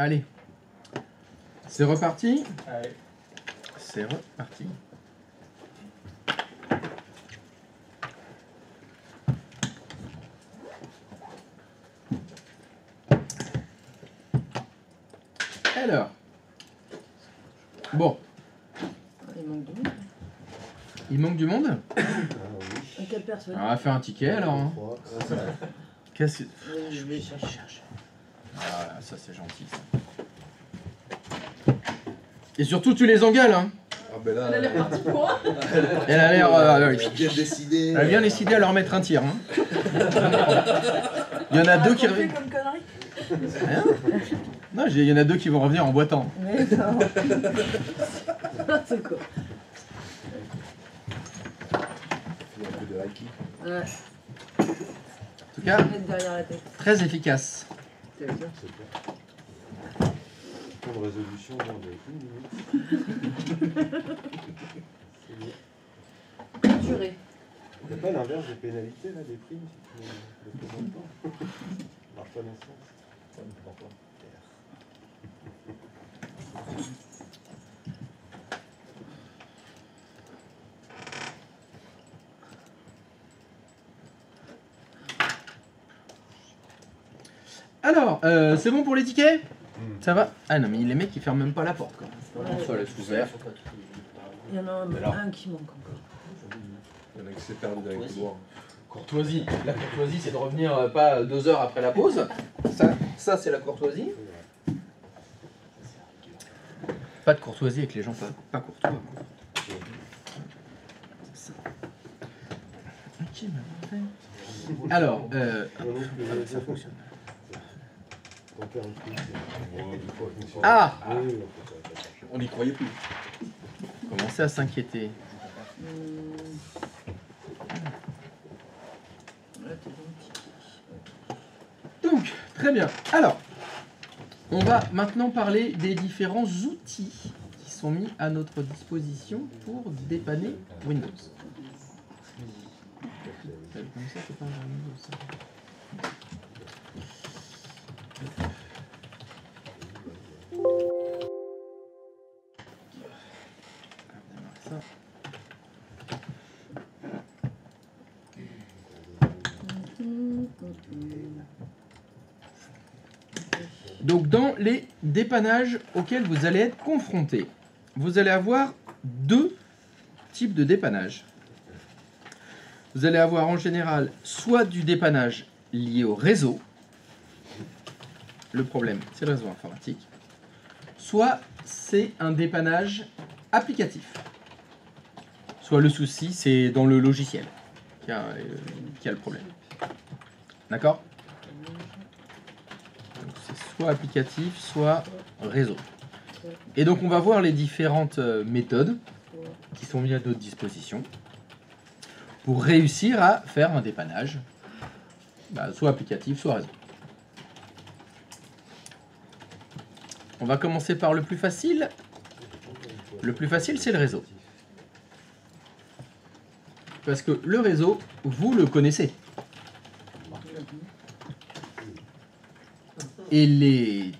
Allez. C'est reparti. Allez. C'est reparti. Alors. Bon. Il manque du monde. Il manque du monde. Quelle personne? On va faire un ticket alors. Hein. Qu'est-ce que... Je vais chercher. Ah, ça c'est gentil ça. Et surtout tu les engueules hein. Ah ben là, Elle a l'air partie pour moi. Elle a l'air... bien décidé. elle a bien décidé à leur mettre un tir. Hein. Il y en a deux qui reviennent. Comme connerie. Rien. Non, il y en a deux qui vont revenir en boitant. Mais non. C'est quoi? Il y a un peu de haki. Ouais. En tout cas, Mettre derrière la tête. très efficace. C'est bien. C'est bien. Temps de résolution dans les 1 minute. Durée. Il n'y a pas l'inverse des pénalités, là, des primes, si tu ne le présentes pas. Ça marche pas dans ce sens. Ça ne prend pas. Alors, c'est bon pour les tickets? Ça va? Ah non, mais les mecs ils ferment même pas la porte quoi. Ça laisse ouvert. Il y en a Alors. un qui manque encore. Il y en a qui s'est perdu dans les couloirs. Courtoisie. La courtoisie, c'est de revenir pas 2 heures après la pause. Ça c'est la courtoisie. Pas de courtoisie avec les gens pas courtois. C'est ça. Ok, alors, ça fonctionne. Ah, on n'y croyait plus. On commençait à s'inquiéter. Donc, très bien. Alors, on va maintenant parler des différents outils qui sont mis à notre disposition pour dépanner Windows. Comme ça, c'est pas un Windows, ça. Donc dans les dépannages auxquels vous allez être confrontés, vous allez avoir 2 types de dépannage. Vous allez avoir en général soit du dépannage lié au réseau, le problème c'est le réseau informatique, soit c'est un dépannage applicatif, soit le souci c'est dans le logiciel qui a le problème. D'accord ? Donc c'est soit applicatif, soit réseau. Et donc on va voir les différentes méthodes qui sont mises à notre disposition pour réussir à faire un dépannage, soit applicatif, soit réseau. On va commencer par le plus facile. Le plus facile, c'est le réseau. Parce que le réseau, vous le connaissez. Et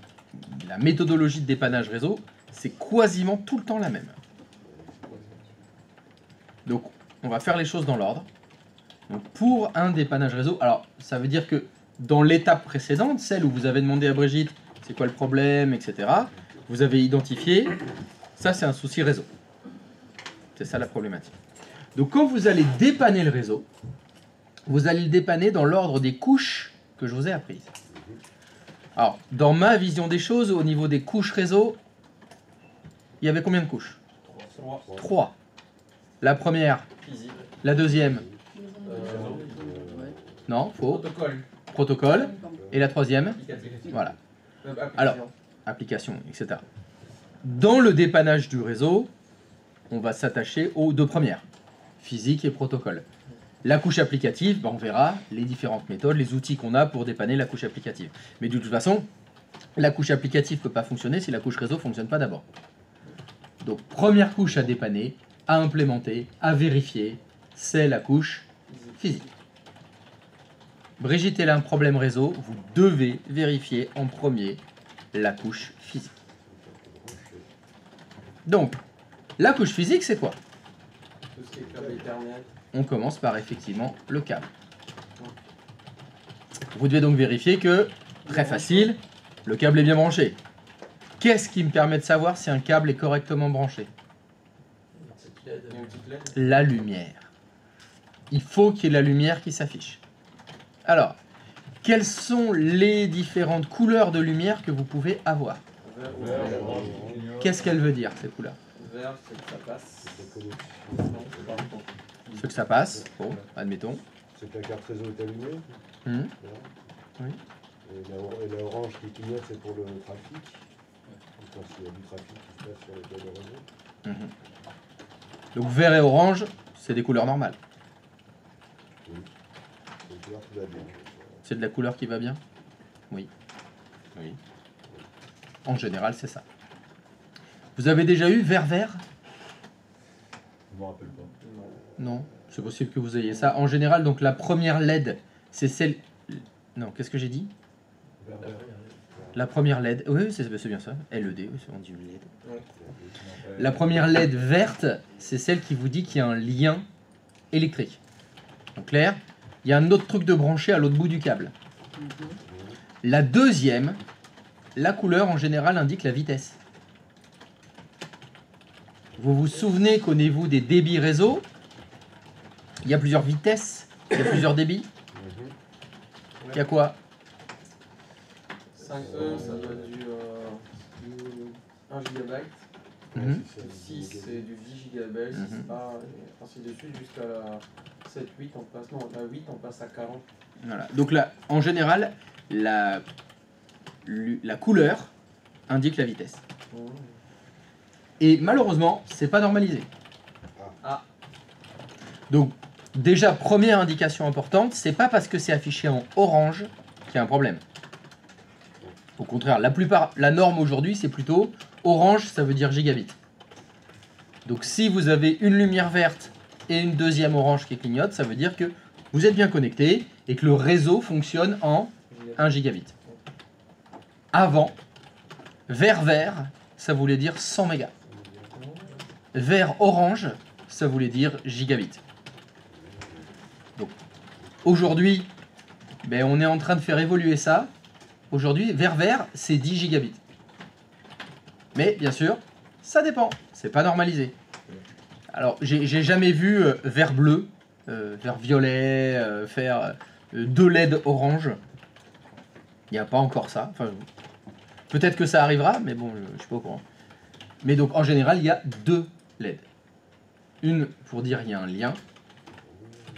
la méthodologie de dépannage réseau, c'est quasiment tout le temps la même. Donc, on va faire les choses dans l'ordre. Donc, pour un dépannage réseau, alors ça veut dire que dans l'étape précédente, celle où vous avez demandé à Brigitte c'est quoi le problème, etc., vous avez identifié, ça c'est un souci réseau. C'est ça la problématique. Donc, quand vous allez dépanner le réseau, vous allez le dépanner dans l'ordre des couches que je vous ai apprises. Alors, dans ma vision des choses, au niveau des couches réseau, il y avait combien de couches? 3. La première, la deuxième, non, faux. Protocole. Et la troisième, voilà. Alors, application, etc. Dans le dépannage du réseau, on va s'attacher aux 2 premières, physique et protocole. La couche applicative, on verra les différentes méthodes, les outils qu'on a pour dépanner la couche applicative. Mais de toute façon, la couche applicative ne peut pas fonctionner si la couche réseau ne fonctionne pas d'abord. Donc, première couche à dépanner, à implémenter, à vérifier, c'est la couche physique. Brigitte, elle a un problème réseau, vous devez vérifier en premier la couche physique. Donc, la couche physique, c'est quoi? Tout ce qui est câble Ethernet. On commence par effectivement le câble. Vous devez donc vérifier que, très facile, le câble est bien branché. Qu'est-ce qui me permet de savoir si un câble est correctement branché? Il y a une petite LED. La lumière. Il faut qu'il y ait la lumière qui s'affiche. Alors, quelles sont les différentes couleurs de lumière que vous pouvez avoir? Vert, orange. Qu'est-ce qu'elle veut dire, ces couleurs? vert, c'est que ça passe. C'est Non, c'est pas bon. Ce que ça passe, bon, admettons. que la carte réseau est allumée. Mhm. Voilà. Oui. Et la orange qui clignote, c'est pour le trafic. Quand il y a du trafic qui se passe sur le câble réseau. Mhm. Donc vert et orange, c'est des couleurs normales. Oui. C'est une couleur qui va bien. C'est de la couleur qui va bien? Oui. Oui. En général, c'est ça. Vous avez déjà eu vert-vert? Je me rappelle pas. Non. C'est possible que vous ayez ça. En général, donc la première LED, c'est celle... Non, qu'est-ce que j'ai dit? La première LED, oui, c'est bien ça. LED, oui, on dit une LED. La première LED verte, c'est celle qui vous dit qu'il y a un lien électrique. Donc clair, il y a un autre truc de branché à l'autre bout du câble. La deuxième, la couleur en général indique la vitesse. Vous vous souvenez qu'au niveau des débits réseau, il y a plusieurs vitesses, il y a plusieurs débits. Il y a quoi? 5E, ça doit être du 1 GB. Mhm. 6, c'est du 10 GB. Mhm. C'est pas, et ainsi de suite, jusqu'à la 7, 8, on passe, non, la 8, on passe à 40. Voilà. Donc là, en général, la couleur indique la vitesse. Et malheureusement, c'est pas normalisé. Ah. Donc, déjà, première indication importante, c'est pas parce que c'est affiché en orange qu'il y a un problème. Au contraire, la norme aujourd'hui, c'est plutôt orange, ça veut dire gigabit. Donc, si vous avez une lumière verte et une deuxième orange qui clignote, ça veut dire que vous êtes bien connecté et que le réseau fonctionne en 1 gigabit. Avant, vert, ça voulait dire 100 mégas. Vert orange, ça voulait dire gigabit. Donc, aujourd'hui, ben, on est en train de faire évoluer ça. Aujourd'hui, vert, c'est 10 gigabits. Mais bien sûr, ça dépend. C'est pas normalisé. Alors, j'ai jamais vu vert bleu, vert violet, faire 2 LED orange. Il n'y a pas encore ça. Enfin, peut-être que ça arrivera, mais bon, je suis pas au courant. Mais donc, en général, il y a 2 LED. Une pour dire il y a un lien,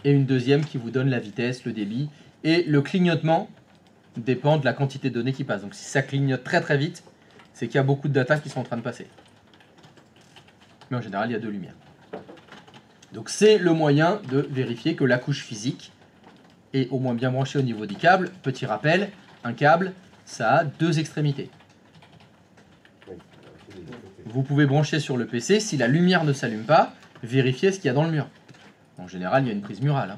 et une deuxième qui vous donne la vitesse, le débit, et le clignotement dépend de la quantité de données qui passe. Donc si ça clignote très très vite, c'est qu'il y a beaucoup de data qui sont en train de passer. Mais en général, il y a 2 lumières. Donc c'est le moyen de vérifier que la couche physique est au moins bien branchée au niveau du câble. Petit rappel, un câble, ça a 2 extrémités. Vous pouvez brancher sur le PC, si la lumière ne s'allume pas, vérifiez ce qu'il y a dans le mur. En général, il y a une prise murale.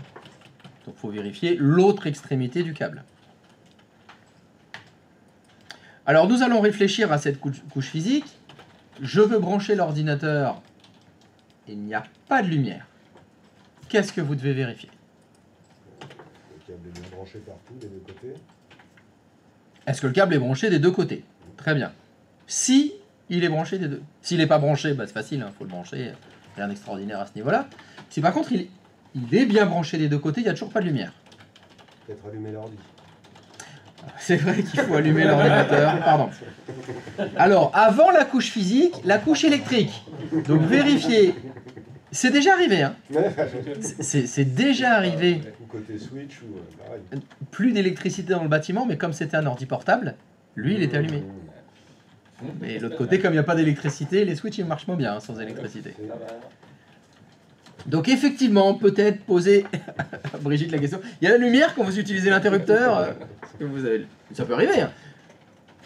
Donc il faut vérifier l'autre extrémité du câble. Alors nous allons réfléchir à cette couche physique. Je veux brancher l'ordinateur. Il n'y a pas de lumière. Qu'est-ce que vous devez vérifier? Le câble est bien branché partout, des deux côtés. Est-ce que le câble est branché des deux côtés? Très bien. Si il est branché des deux. S'il n'est pas branché, bah c'est facile, il faut le brancher. Rien d'extraordinaire à ce niveau-là. Si par contre il est bien branché des deux côtés, il n'y a toujours pas de lumière. Peut-être allumer l'ordi. C'est vrai qu'il faut allumer l'ordinateur. Pardon. Alors, avant la couche physique, la couche électrique. Donc vérifiez. C'est déjà arrivé, hein. C'est déjà arrivé. Ou côté switch, ou pareil. Plus d'électricité dans le bâtiment, mais comme c'était un ordi portable, lui, il était allumé. Mais de l'autre côté, comme il n'y a pas d'électricité, les switches, ils marchent moins bien hein, sans électricité. Donc effectivement, peut-être poser à Brigitte la question. Il y a la lumière quand vous utilisez l'interrupteur. Ça peut arriver. Hein.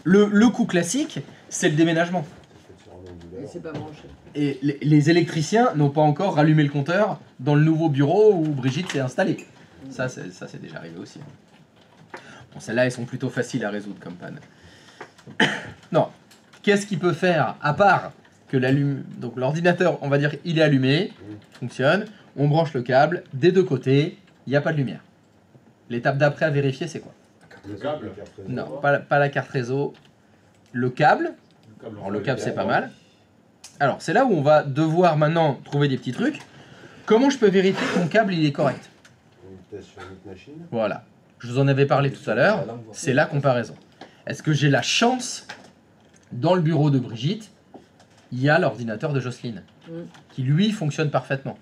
Le coup classique, c'est le déménagement. Et c'est pas branché. Et les électriciens n'ont pas encore rallumé le compteur dans le nouveau bureau où Brigitte s'est installée. Ça, c'est déjà arrivé aussi. Bon, celles-là, elles sont plutôt faciles à résoudre comme panne. qu'est-ce qu'il peut faire à part que donc l'ordinateur, on va dire, il est allumé, fonctionne, on branche le câble, des deux côtés, il n'y a pas de lumière. L'étape d'après à vérifier, c'est quoi? Le câble. Non, pas la carte réseau, le câble. Alors le câble, c'est pas mal. Alors, c'est là où on va devoir maintenant trouver des petits trucs. Comment je peux vérifier que mon câble, il est correct? On teste sur notre machine. Voilà. Je vous en avais parlé tout à l'heure. C'est la comparaison. Est-ce que j'ai la chance, dans le bureau de Brigitte, il y a l'ordinateur de Jocelyne, qui lui fonctionne parfaitement.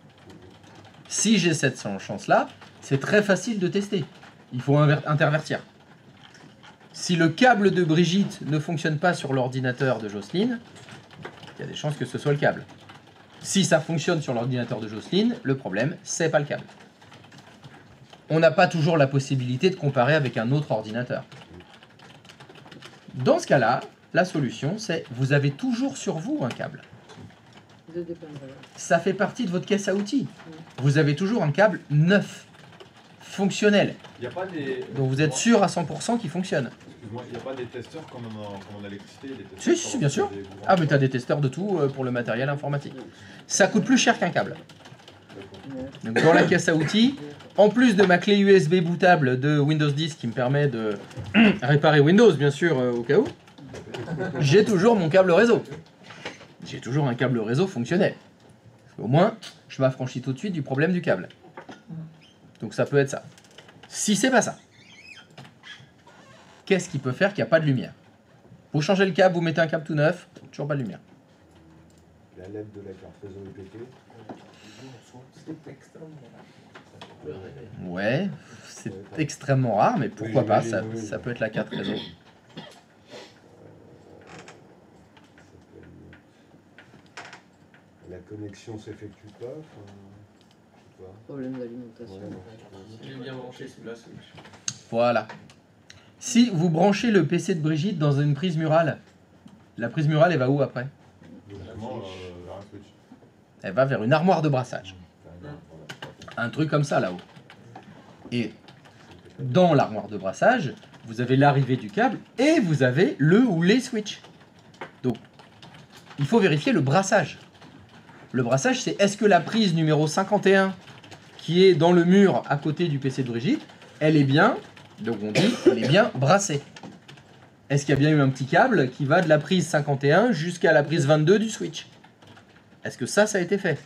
Si j'ai cette chance-là, c'est très facile de tester. Il faut intervertir. Si le câble de Brigitte ne fonctionne pas sur l'ordinateur de Jocelyne, il y a des chances que ce soit le câble. Si ça fonctionne sur l'ordinateur de Jocelyne, le problème, c'est pas le câble. On n'a pas toujours la possibilité de comparer avec un autre ordinateur. Dans ce cas-là, la solution, c'est vous avez toujours sur vous un câble. Ça fait partie de votre caisse à outils. Vous avez toujours un câble neuf, fonctionnel. Il n'y a pas des... Donc vous êtes sûr à 100% qu'il fonctionne. Excuse-moi, il n'y a pas des testeurs comme en électricité, des testeurs Si, bien sûr. Ah, mais tu as des testeurs de tout pour le matériel informatique. Ça coûte plus cher qu'un câble. Donc dans la caisse à outils, en plus de ma clé USB bootable de Windows 10 qui me permet de réparer Windows, bien sûr, au cas où, j'ai toujours mon câble réseau. J'ai toujours un câble réseau fonctionnel. Au moins, je m'affranchis tout de suite du problème du câble. Donc ça peut être ça. Si c'est pas ça, qu'est-ce qui peut faire qu'il n'y a pas de lumière? Vous changez le câble, vous mettez un câble tout neuf, toujours pas de lumière. La LED de la carte réseau est pétée. Ouais, c'est extrêmement rare, mais pourquoi pas, ça peut être la carte réseau. La connexion s'effectue pas. Je sais pas. Problème d'alimentation. Ouais, non. Il est bien branché sous la Switch. Voilà. Si vous branchez le PC de Brigitte dans une prise murale, la prise murale, elle va où après? Vraiment, vers un switch. Elle va vers une armoire de brassage. Un truc comme ça là-haut. Et dans l'armoire de brassage, vous avez l'arrivée du câble et vous avez le ou les switches. Donc, il faut vérifier le brassage. Le brassage, c'est est-ce que la prise numéro 51 qui est dans le mur à côté du PC de Brigitte, elle est bien, donc on dit, elle est bien brassée. Est-ce qu'il y a bien eu un petit câble qui va de la prise 51 jusqu'à la prise 22 du switch? Est-ce que ça a été fait?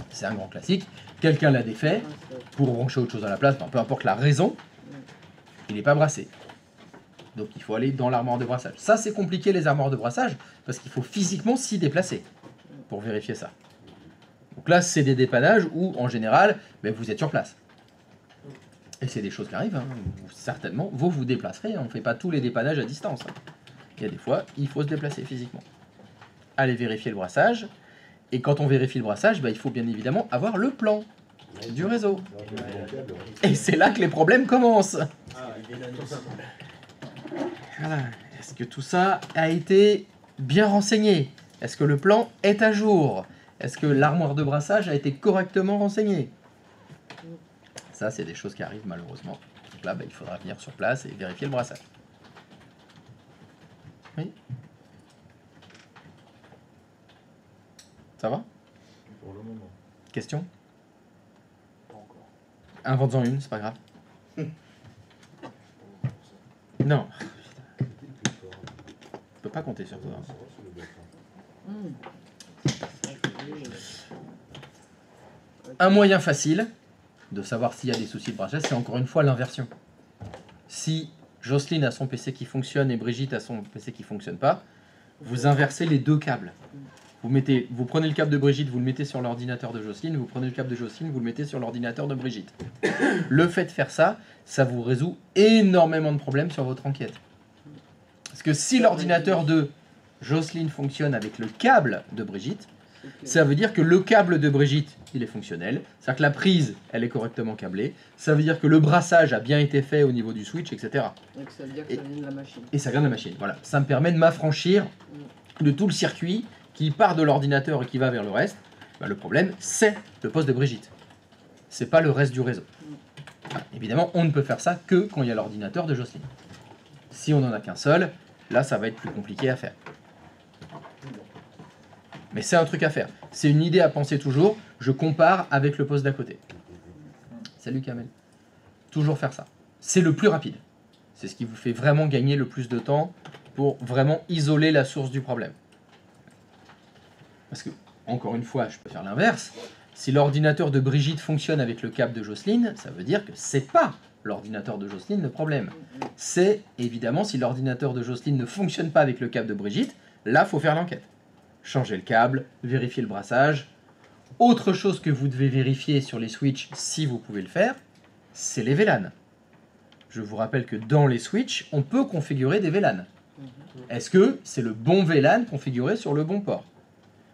C'est un grand classique. Quelqu'un l'a défait pour brancher autre chose à la place, peu importe la raison, il n'est pas brassé. Donc il faut aller dans l'armoire de brassage. Ça, c'est compliqué les armoires de brassage parce qu'il faut physiquement s'y déplacer pour vérifier ça. Donc là, c'est des dépannages où, en général, vous êtes sur place. Et c'est des choses qui arrivent. Certainement, vous vous déplacerez. On ne fait pas tous les dépannages à distance. Il y a des fois, il faut se déplacer physiquement. Allez vérifier le brassage. Et quand on vérifie le brassage, il faut bien évidemment avoir le plan du réseau. Et c'est là que les problèmes commencent. Voilà. Est-ce que tout ça a été bien renseigné? Est-ce que le plan est à jour? Est-ce que l'armoire de brassage a été correctement renseignée? Ça, c'est des choses qui arrivent malheureusement. Donc là, il faudra venir sur place et vérifier le brassage. Oui. Ça va? Pour le moment. Question? Invente-en une, c'est pas grave. Non. Je peux pas compter sur toi. Un moyen facile de savoir s'il y a des soucis de brassage, c'est encore une fois l'inversion. Si Jocelyne a son PC qui fonctionne et Brigitte a son PC qui fonctionne pas, vous inversez les deux câbles. Vous prenez le câble de Brigitte, vous le mettez sur l'ordinateur de Jocelyne, vous prenez le câble de Jocelyne, vous le mettez sur l'ordinateur de Brigitte. Le fait de faire ça, ça vous résout énormément de problèmes sur votre enquête. Parce que si l'ordinateur de Jocelyne fonctionne avec le câble de Brigitte, ça veut dire que le câble de Brigitte, il est fonctionnel. C'est-à-dire que la prise, elle est correctement câblée. Ça veut dire que le brassage a bien été fait au niveau du switch, etc. Donc ça veut dire que ça vient de la machine. Et ça vient de la machine, voilà. Ça me permet de m'affranchir de tout le circuit qui part de l'ordinateur et qui va vers le reste. Le problème, c'est le poste de Brigitte. C'est pas le reste du réseau. Évidemment, on ne peut faire ça que quand il y a l'ordinateur de Jocelyne. Si on n'en a qu'un seul, là, ça va être plus compliqué à faire. Mais c'est un truc à faire. C'est une idée à penser toujours. Je compare avec le poste d'à côté. Salut Kamel. Toujours faire ça. C'est le plus rapide. C'est ce qui vous fait vraiment gagner le plus de temps pour vraiment isoler la source du problème. Parce que, encore une fois, je peux faire l'inverse. Si l'ordinateur de Brigitte fonctionne avec le câble de Jocelyne, ça veut dire que c'est pas l'ordinateur de Jocelyne le problème. C'est évidemment si l'ordinateur de Jocelyne ne fonctionne pas avec le câble de Brigitte, là, il faut faire l'enquête. Changer le câble, vérifier le brassage. Autre chose que vous devez vérifier sur les switches, si vous pouvez le faire, c'est les VLAN. Je vous rappelle que dans les switches, on peut configurer des VLAN. Est-ce que c'est le bon VLAN configuré sur le bon port?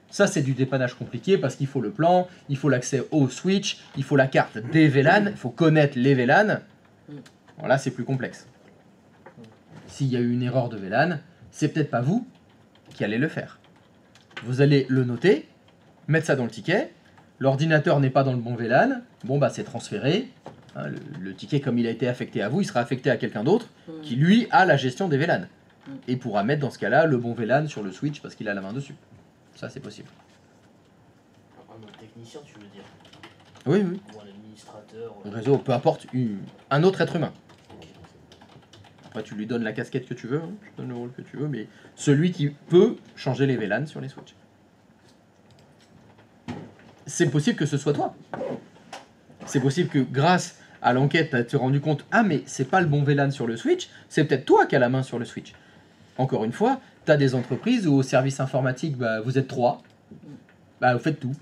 Ça, c'est du dépannage compliqué parce qu'il faut le plan, il faut l'accès au switch, il faut la carte des VLAN, il faut connaître les VLAN. Voilà, c'est plus complexe. S'il y a eu une erreur de VLAN, c'est peut-être pas vous qui allez le faire. Vous allez le noter, mettre ça dans le ticket. L'ordinateur n'est pas dans le bon VLAN. Bon, bah, c'est transféré. Hein, le ticket, comme il a été affecté à vous, il sera affecté à quelqu'un d'autre qui, lui, a la gestion des VLAN. Et pourra mettre, dans ce cas-là, le bon VLAN sur le switch parce qu'il a la main dessus. Ça, c'est possible. Un technicien, tu veux dire? Oui, oui. Ou un administrateur? Réseau, peu importe, un autre être humain. Après, tu lui donnes la casquette que tu veux, hein, tu donnes le rôle que tu veux, mais celui qui peut changer les VLAN sur les switches. C'est possible que ce soit toi. C'est possible que grâce à l'enquête, tu as te rendu compte, ah mais c'est pas le bon VLAN sur le switch, c'est peut-être toi qui as la main sur le switch. Encore une fois, tu as des entreprises où au service informatique, bah, vous êtes 3, bah, vous faites tout.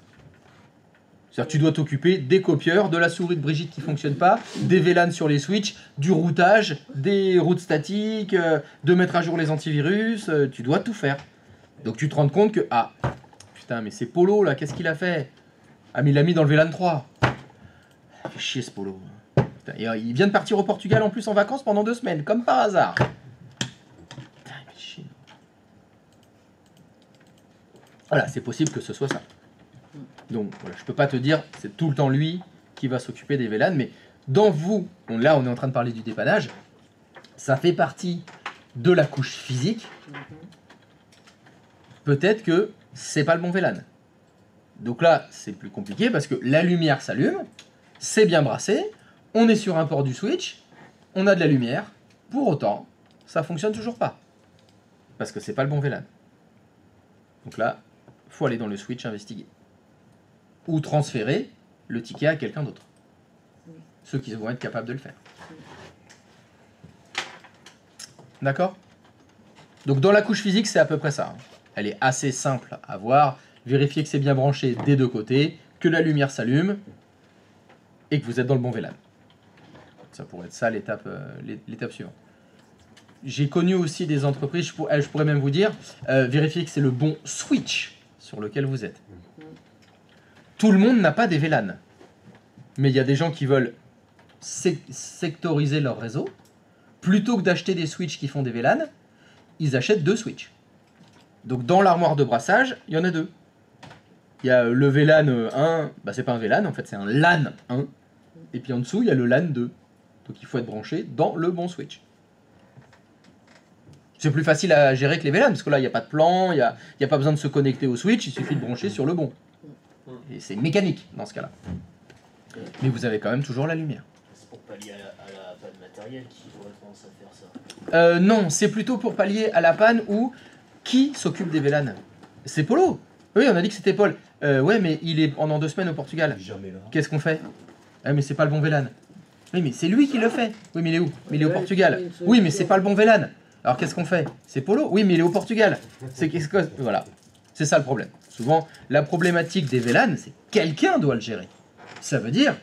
C'est-à-dire que tu dois t'occuper des copieurs, de la souris de Brigitte qui ne fonctionne pas, des VLAN sur les switches, du routage, des routes statiques, de mettre à jour les antivirus, tu dois tout faire. Donc tu te rends compte que, ah, putain, mais c'est Polo là, qu'est-ce qu'il a fait? Ah, mais il l'a mis dans le VLAN 3. Il fait chier ce Polo. Putain, et, il vient de partir au Portugal en plus en vacances pendant 2 semaines, comme par hasard. Putain, il fait chier. Voilà, c'est possible que ce soit ça. Donc voilà, je peux pas te dire c'est tout le temps lui qui va s'occuper des VLAN, mais dans vous, là on est en train de parler du dépannage, ça fait partie de la couche physique. Peut-être que c'est pas le bon VLAN. Donc là c'est plus compliqué parce que la lumière s'allume, c'est bien brassé, on est sur un port du switch, on a de la lumière, pour autant ça fonctionne toujours pas. Parce que c'est pas le bon VLAN. Donc là, faut aller dans le switch investiguer. Ou transférer le ticket à quelqu'un d'autre. Ceux qui vont être capables de le faire. D'accord? Donc dans la couche physique, c'est à peu près ça. Elle est assez simple à voir. Vérifiez que c'est bien branché des deux côtés, que la lumière s'allume, et que vous êtes dans le bon VLAN. Ça pourrait être ça l'étape suivante. J'ai connu aussi des entreprises, je pourrais même vous dire, vérifiez que c'est le bon switch sur lequel vous êtes. Tout le monde n'a pas des VLAN. Mais il y a des gens qui veulent sectoriser leur réseau. Plutôt que d'acheter des switches qui font des VLAN, ils achètent 2 switches. Donc dans l'armoire de brassage, il y en a 2. Il y a le VLAN 1, bah c'est pas un VLAN, en fait c'est un LAN 1. Et puis en dessous, il y a le LAN 2. Donc il faut être branché dans le bon switch. C'est plus facile à gérer que les VLAN, parce que là, il n'y a pas de plan, il n'y a pas besoin de se connecter au switch, il suffit de brancher sur le bon. Et c'est mécanique dans ce cas-là. Mais vous avez quand même toujours la lumière. C'est pour pallier à la panne matérielle qu'il faudrait tendance à faire ça. Non, c'est plutôt pour pallier à la panne ou qui s'occupe des VLAN? C'est Polo. Oui, on a dit que c'était Paul. Ouais, mais il est pendant 2 semaines au Portugal. Jamais là. Qu'est-ce qu'on fait? Ah, mais c'est pas le bon VLAN. Oui, mais c'est lui qui le fait. Oui, mais il est où? Mais il est au Portugal. Oui, mais c'est pas le bon VLAN. Alors qu'est-ce qu'on fait? C'est Polo? Oui, mais il est au Portugal. C'est qu'est-ce que... Voilà. C'est ça le problème. Souvent, la problématique des VLAN, c'est quelqu'un doit le gérer. Ça veut dire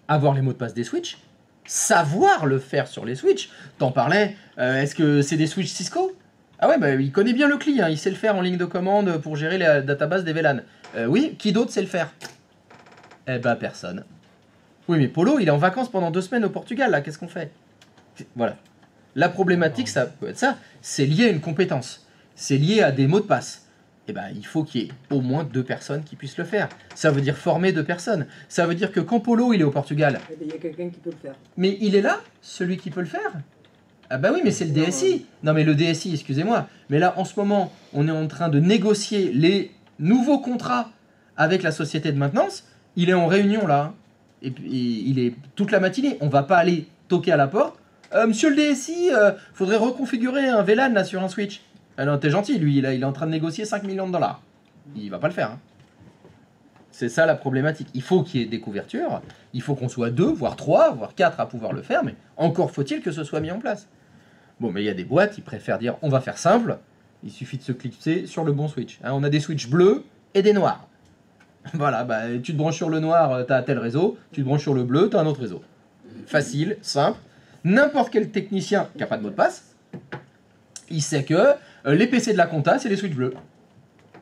avoir les mots de passe des switches, savoir le faire sur les switches. T'en parlais, est-ce que c'est des switches Cisco? Ah ouais, bah, il connaît bien le client, il sait le faire en ligne de commande pour gérer la database des VLAN. Oui, qui d'autre sait le faire? Eh ben, personne. Oui, mais Polo, il est en vacances pendant 2 semaines au Portugal, là, qu'est-ce qu'on fait? Voilà. La problématique, ça peut être ça, c'est lié à une compétence. C'est lié à des mots de passe. Eh ben, il faut qu'il y ait au moins 2 personnes qui puissent le faire. Ça veut dire former 2 personnes. Ça veut dire que quand Polo, il est au Portugal... Eh ben, il y a quelqu'un qui peut le faire. Mais il est là, celui qui peut le faire? Ah bah oui, mais c'est le DSI. Non mais le DSI, excusez-moi. Mais là, en ce moment, on est en train de négocier les nouveau contrat avec la société de maintenance, il est en réunion là. Et puis il est toute la matinée. On va pas aller toquer à la porte. Monsieur le DSI, faudrait reconfigurer un VLAN là sur un switch. Alors t'es gentil, lui, il est en train de négocier 5 millions de dollars. Il va pas le faire. Hein. C'est ça la problématique. Il faut qu'il y ait des couvertures. Il faut qu'on soit 2, voire 3, voire 4 à pouvoir le faire. Mais encore faut-il que ce soit mis en place. Bon, mais il y a des boîtes, ils préfèrent dire on va faire simple. Il suffit de se cliquer sur le bon switch. Hein, on a des switches bleus et des noirs. Voilà, bah, tu te branches sur le noir, tu as tel réseau. Tu te branches sur le bleu, tu as un autre réseau. Facile, simple. N'importe quel technicien qui n'a pas de mot de passe, il sait que les PC de la compta, c'est les switches bleus.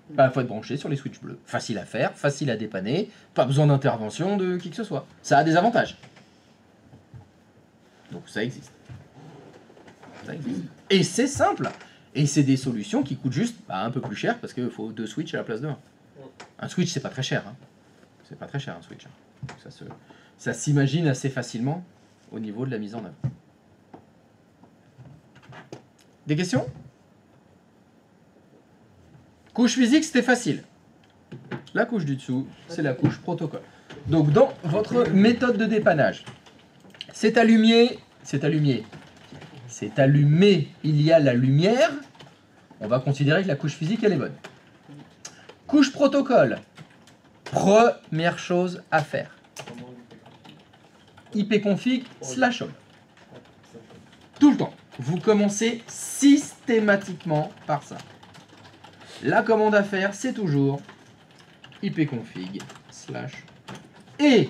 Bah, faut être branché sur les switches bleus. Facile à faire, facile à dépanner, pas besoin d'intervention de qui que ce soit. Ça a des avantages. Donc ça existe. Ça existe. Et c'est simple. Et c'est des solutions qui coûtent juste un peu plus cher parce qu'il faut 2 switches à la place de 1. Un switch, c'est pas très cher. Hein. C'est pas très cher un switch. Hein. Ça s'imagine assez facilement au niveau de la mise en œuvre. Des questions ? Couche physique, c'était facile. La couche du dessous, c'est la couche protocole. Donc dans votre méthode de dépannage, c'est allumé, il y a la lumière, on va considérer que la couche physique, elle est bonne. Couche protocole, première chose à faire. ipconfig/home. Tout le temps. Vous commencez systématiquement par ça. La commande à faire, c'est toujours ipconfig/. Et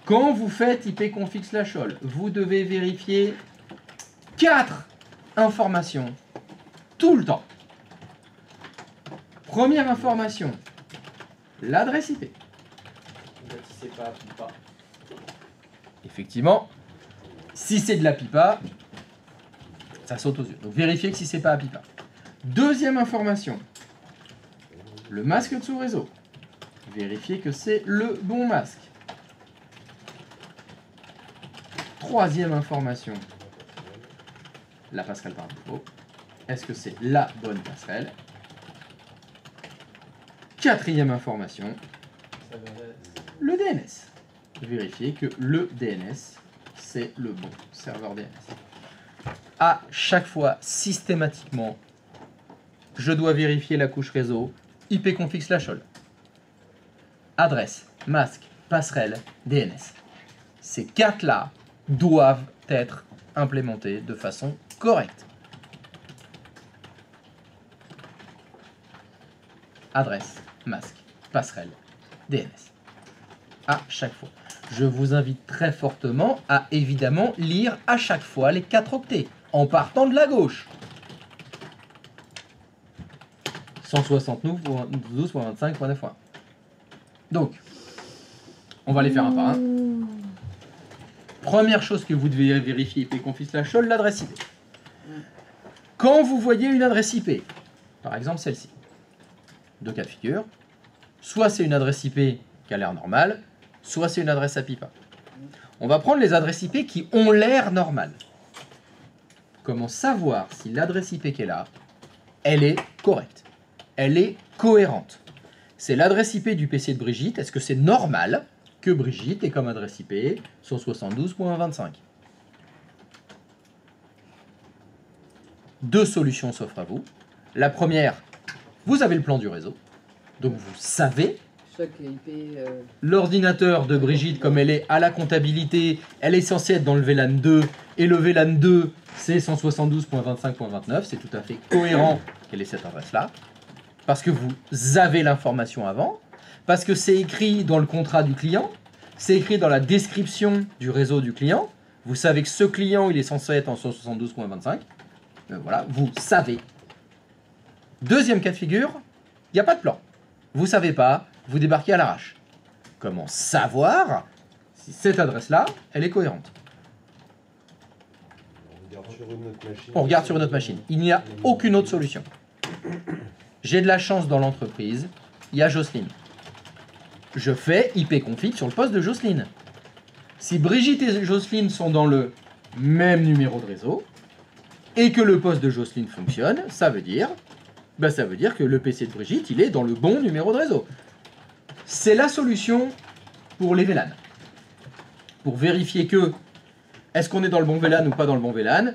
quand vous faites ipconfig/all, vous devez vérifier 4 informations tout le temps. Première information, l'adresse IP. Si c'est pas pipa. Effectivement, si c'est de la pipa, ça saute aux yeux. Donc vérifiez que si c'est pas à pipa. Deuxième information, le masque de sous-réseau. Vérifiez que c'est le bon masque. Troisième information, la passerelle par défaut. Est-ce que c'est la bonne passerelle? Quatrième information, le DNS. Vérifiez que le DNS, c'est le bon serveur DNS. À chaque fois, systématiquement, je dois vérifier la couche réseau ipconfig/all. Adresse, masque, passerelle, DNS. Ces 4-là doivent être implémentés de façon correcte. Adresse, masque, passerelle, DNS. À chaque fois. Je vous invite très fortement à évidemment lire à chaque fois les 4 octets, en partant de la gauche. 172.25.9.1. Donc, on va les faire un par un. Première chose que vous devez vérifier ipconfig/all, l'adresse IP. Quand vous voyez une adresse IP, par exemple celle-ci, 2 cas de figure, soit c'est une adresse IP qui a l'air normale, soit c'est une adresse à pipa. On va prendre les adresses IP qui ont l'air normales. Comment savoir si l'adresse IP qui est là, elle est correcte, elle est cohérente? C'est l'adresse IP du PC de Brigitte. Est-ce que c'est normal que Brigitte ait comme adresse IP 172.25? 2 solutions s'offrent à vous. La première, vous avez le plan du réseau, donc vous savez. Chaque IP. L'ordinateur de Brigitte, comme elle est à la comptabilité, elle est censée être dans le VLAN 2, et le VLAN 2, c'est 172.25.29. C'est tout à fait cohérent qu'elle ait cette adresse-là, parce que vous avez l'information avant, parce que c'est écrit dans le contrat du client, c'est écrit dans la description du réseau du client. Vous savez que ce client, il est censé être en 172.25. Voilà, vous savez. Deuxième cas de figure, il n'y a pas de plan. Vous savez pas, vous débarquez à l'arrache. Comment savoir si cette adresse-là, elle est cohérente? On regarde sur une autre machine. Il n'y a aucune autre solution. J'ai de la chance dans l'entreprise, il y a Jocelyne. Je fais ipconfig sur le poste de Jocelyne. Si Brigitte et Jocelyne sont dans le même numéro de réseau, et que le poste de Jocelyne fonctionne, ça veut dire bah, ça veut dire que le PC de Brigitte, il est dans le bon numéro de réseau. C'est la solution pour les VLAN. Pour vérifier que, est-ce qu'on est dans le bon VLAN ou pas dans le bon VLAN,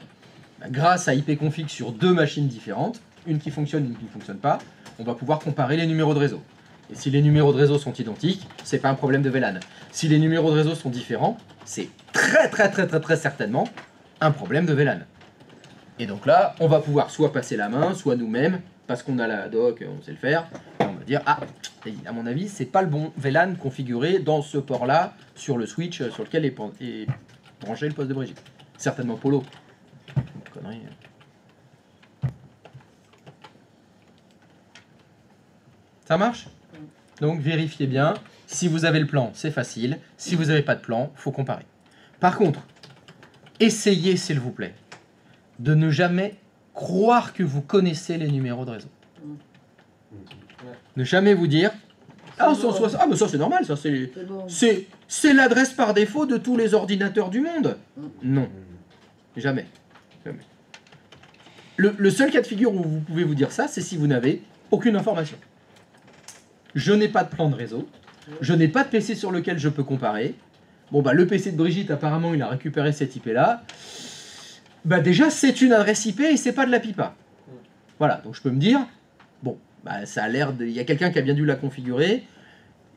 bah, grâce à ipconfig sur 2 machines différentes, une qui fonctionne, une qui ne fonctionne pas, on va pouvoir comparer les numéros de réseau. Et si les numéros de réseau sont identiques, c'est pas un problème de VLAN. Si les numéros de réseau sont différents, c'est très certainement un problème de VLAN. Et donc là, on va pouvoir soit passer la main, soit nous-mêmes, parce qu'on a la doc, on sait le faire, et on va dire, ah, à mon avis, c'est pas le bon VLAN configuré dans ce port-là, sur le switch sur lequel est branché le poste de Brigitte. Certainement Polo. Une connerie. Ça marche? Donc vérifiez bien. Si vous avez le plan, c'est facile. Si vous n'avez pas de plan, il faut comparer. Par contre, essayez, s'il vous plaît, de ne jamais croire que vous connaissez les numéros de réseau. Ne jamais vous dire ah, mais ça c'est normal, ça c'est C'est bon. c'est l'adresse par défaut de tous les ordinateurs du monde. Non, jamais. Jamais. Le seul cas de figure où vous pouvez vous dire ça, c'est si vous n'avez aucune information. Je n'ai pas de plan de réseau, je n'ai pas de PC sur lequel je peux comparer. Bon bah le PC de Brigitte, apparemment, il a récupéré cette IP-là. Bah déjà, c'est une adresse IP et c'est pas de la pipa. Voilà, donc je peux me dire, bon, bah ça a l'air il y a quelqu'un qui a bien dû la configurer.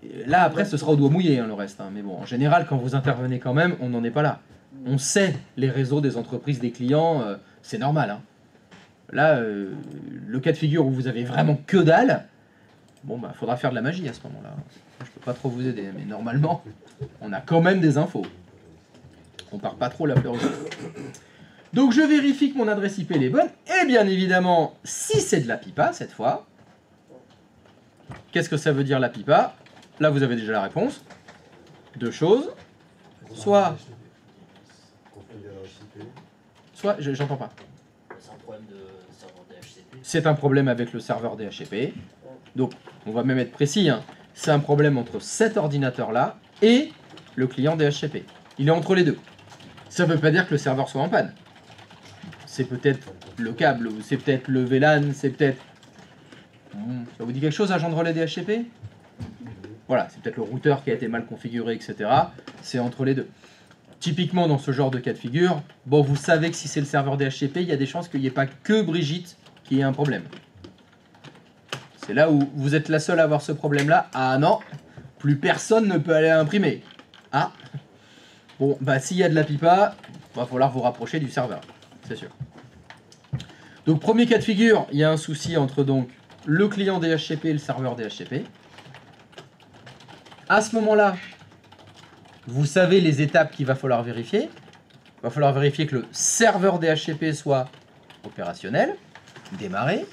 Et là, après, ce sera au doigt mouillé, hein, le reste. Hein. Mais bon, en général, quand vous intervenez quand même, on n'en est pas là. On sait les réseaux des entreprises, des clients, c'est normal. Hein. Là, le cas de figure où vous avez vraiment que dalle, bon, bah, faudra faire de la magie à ce moment-là. Je peux pas trop vous aider, mais normalement, on a quand même des infos. On part pas trop la fleur au fusil. Donc, je vérifie que mon adresse IP est bonne. Et bien évidemment, si c'est de la pipa, cette fois, qu'est-ce que ça veut dire la pipa? Là, vous avez déjà la réponse. Deux choses. Soit, j'entends pas. C'est un problème de serveur DHCP. C'est un problème avec le serveur DHCP. Donc, on va même être précis. Hein. C'est un problème entre cet ordinateur-là et le client DHCP. Il est entre les deux. Ça ne veut pas dire que le serveur soit en panne. C'est peut-être le câble, ou c'est peut-être le VLAN, c'est peut-être... Ça vous dit quelque chose, agent de relais DHCP? Voilà, c'est peut-être le routeur qui a été mal configuré, etc. C'est entre les deux. Typiquement, dans ce genre de cas de figure, bon, vous savez que si c'est le serveur DHCP, il y a des chances qu'il n'y ait pas que Brigitte qui ait un problème. C'est là où vous êtes la seule à avoir ce problème-là. Ah non, plus personne ne peut aller imprimer. Ah, bon, bah s'il y a de la pipa, va falloir vous rapprocher du serveur, c'est sûr. Donc, premier cas de figure, il y a un souci entre donc le client DHCP et le serveur DHCP. À ce moment-là, vous savez les étapes qu'il va falloir vérifier. Il va falloir vérifier que le serveur DHCP soit opérationnel, démarré.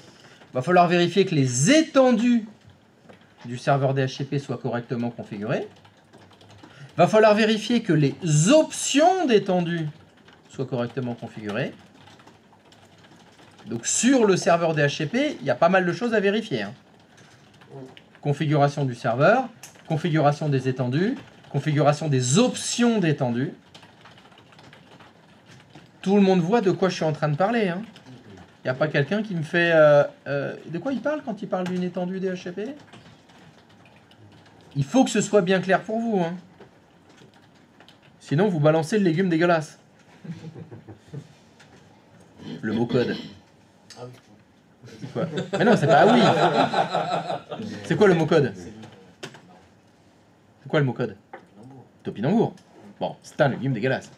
Il va falloir vérifier que les étendues du serveur DHCP soient correctement configurées. Il va falloir vérifier que les options d'étendues soient correctement configurées. Donc sur le serveur DHCP, il y a pas mal de choses à vérifier. Hein. Configuration du serveur, configuration des étendues, configuration des options d'étendues. Tout le monde voit de quoi je suis en train de parler. Hein. Il n'y a pas quelqu'un qui me fait... de quoi il parle quand il parle d'une étendue DHCP? Il faut que ce soit bien clair pour vous. Hein. Sinon, vous balancez le légume dégueulasse. Le mot code. Ah oui. C'est quoi? Mais non, c'est pas ah oui. C'est quoi le mot code? C'est quoi le mot code? Topinambour. Bon, c'est un légume dégueulasse.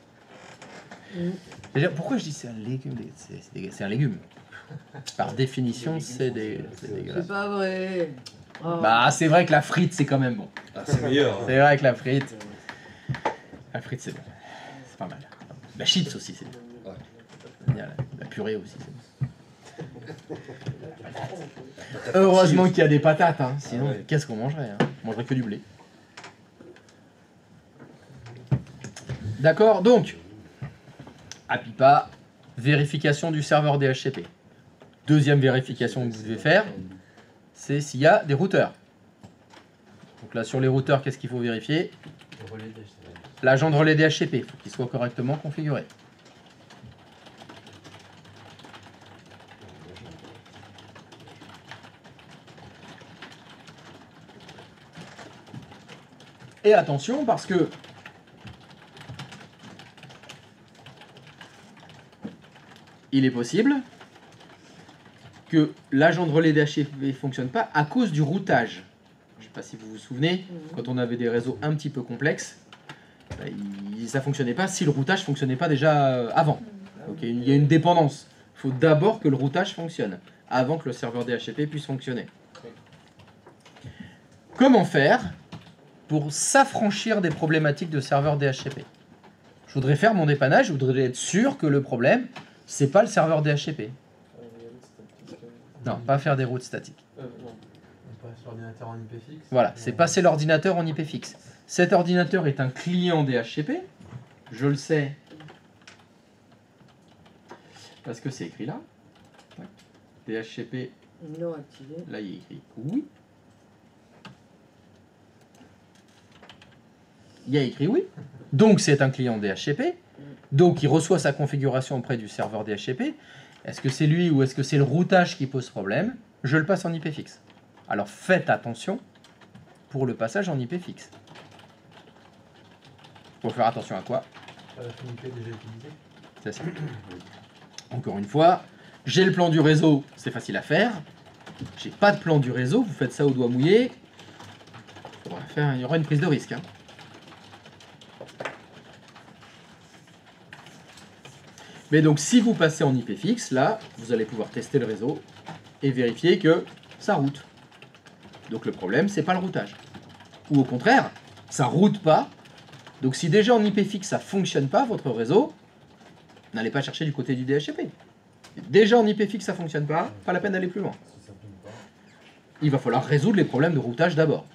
Déjà, pourquoi je dis c'est un légume c'est un légume. Par définition, c'est dégueulasse. C'est pas vrai. Oh. Bah, c'est vrai que la frite, c'est quand même bon. Ah, c'est meilleur. C'est vrai que la frite, c'est bon. C'est pas mal. La chips aussi, c'est bon. Ouais. La purée aussi, c'est bon. Heureusement qu'il y a des patates, hein. Sinon, Ah ouais. qu'est-ce qu'on mangerait hein? On mangerait que du blé. D'accord, donc, à pipa, vérification du serveur DHCP. Deuxième vérification que vous devez faire, c'est s'il y a des routeurs. Donc là, sur les routeurs, qu'est-ce qu'il faut vérifier? L'agent de relais DHCP, il faut qu'il soit correctement configuré. Et attention, parce que il est possible que l'agent de relais DHCP ne fonctionne pas à cause du routage. Je ne sais pas si vous vous souvenez, quand on avait des réseaux un petit peu complexes, ça ne fonctionnait pas si le routage ne fonctionnait pas déjà avant. Donc il y a une dépendance. Il faut d'abord que le routage fonctionne, avant que le serveur DHCP puisse fonctionner. Comment faire pour s'affranchir des problématiques de serveur DHCP? Je voudrais faire mon dépannage, je voudrais être sûr que le problème, c'est pas le serveur DHCP. Non, pas faire des routes statiques. Non. On passe l'ordinateur en IP fixe. Voilà, c'est passer l'ordinateur en IP fixe. Cet ordinateur est un client DHCP, je le sais, parce que c'est écrit là. DHCP, Non activé. là il est écrit oui. Il y a écrit oui. Donc c'est un client DHCP. Donc il reçoit sa configuration auprès du serveur DHCP. Est-ce que c'est lui ou est-ce que c'est le routage qui pose problème? Je le passe en IP fixe. Alors faites attention pour le passage en IP fixe. Faut faire attention à quoi? La finalité déjà utilisée. C'est ça. Encore une fois, j'ai le plan du réseau, c'est facile à faire. J'ai pas de plan du réseau, vous faites ça au doigt mouillé. Il y aura une prise de risque. Hein. Mais donc si vous passez en IP fixe, là, vous allez pouvoir tester le réseau et vérifier que ça route. Donc le problème, c'est pas le routage. Ou au contraire, ça route pas. Donc si déjà en IP fixe ça fonctionne pas, votre réseau, n'allez pas chercher du côté du DHCP. Déjà en IP fixe ça fonctionne pas la peine d'aller plus loin. Si ça tombe pas. Il va falloir résoudre les problèmes de routage d'abord.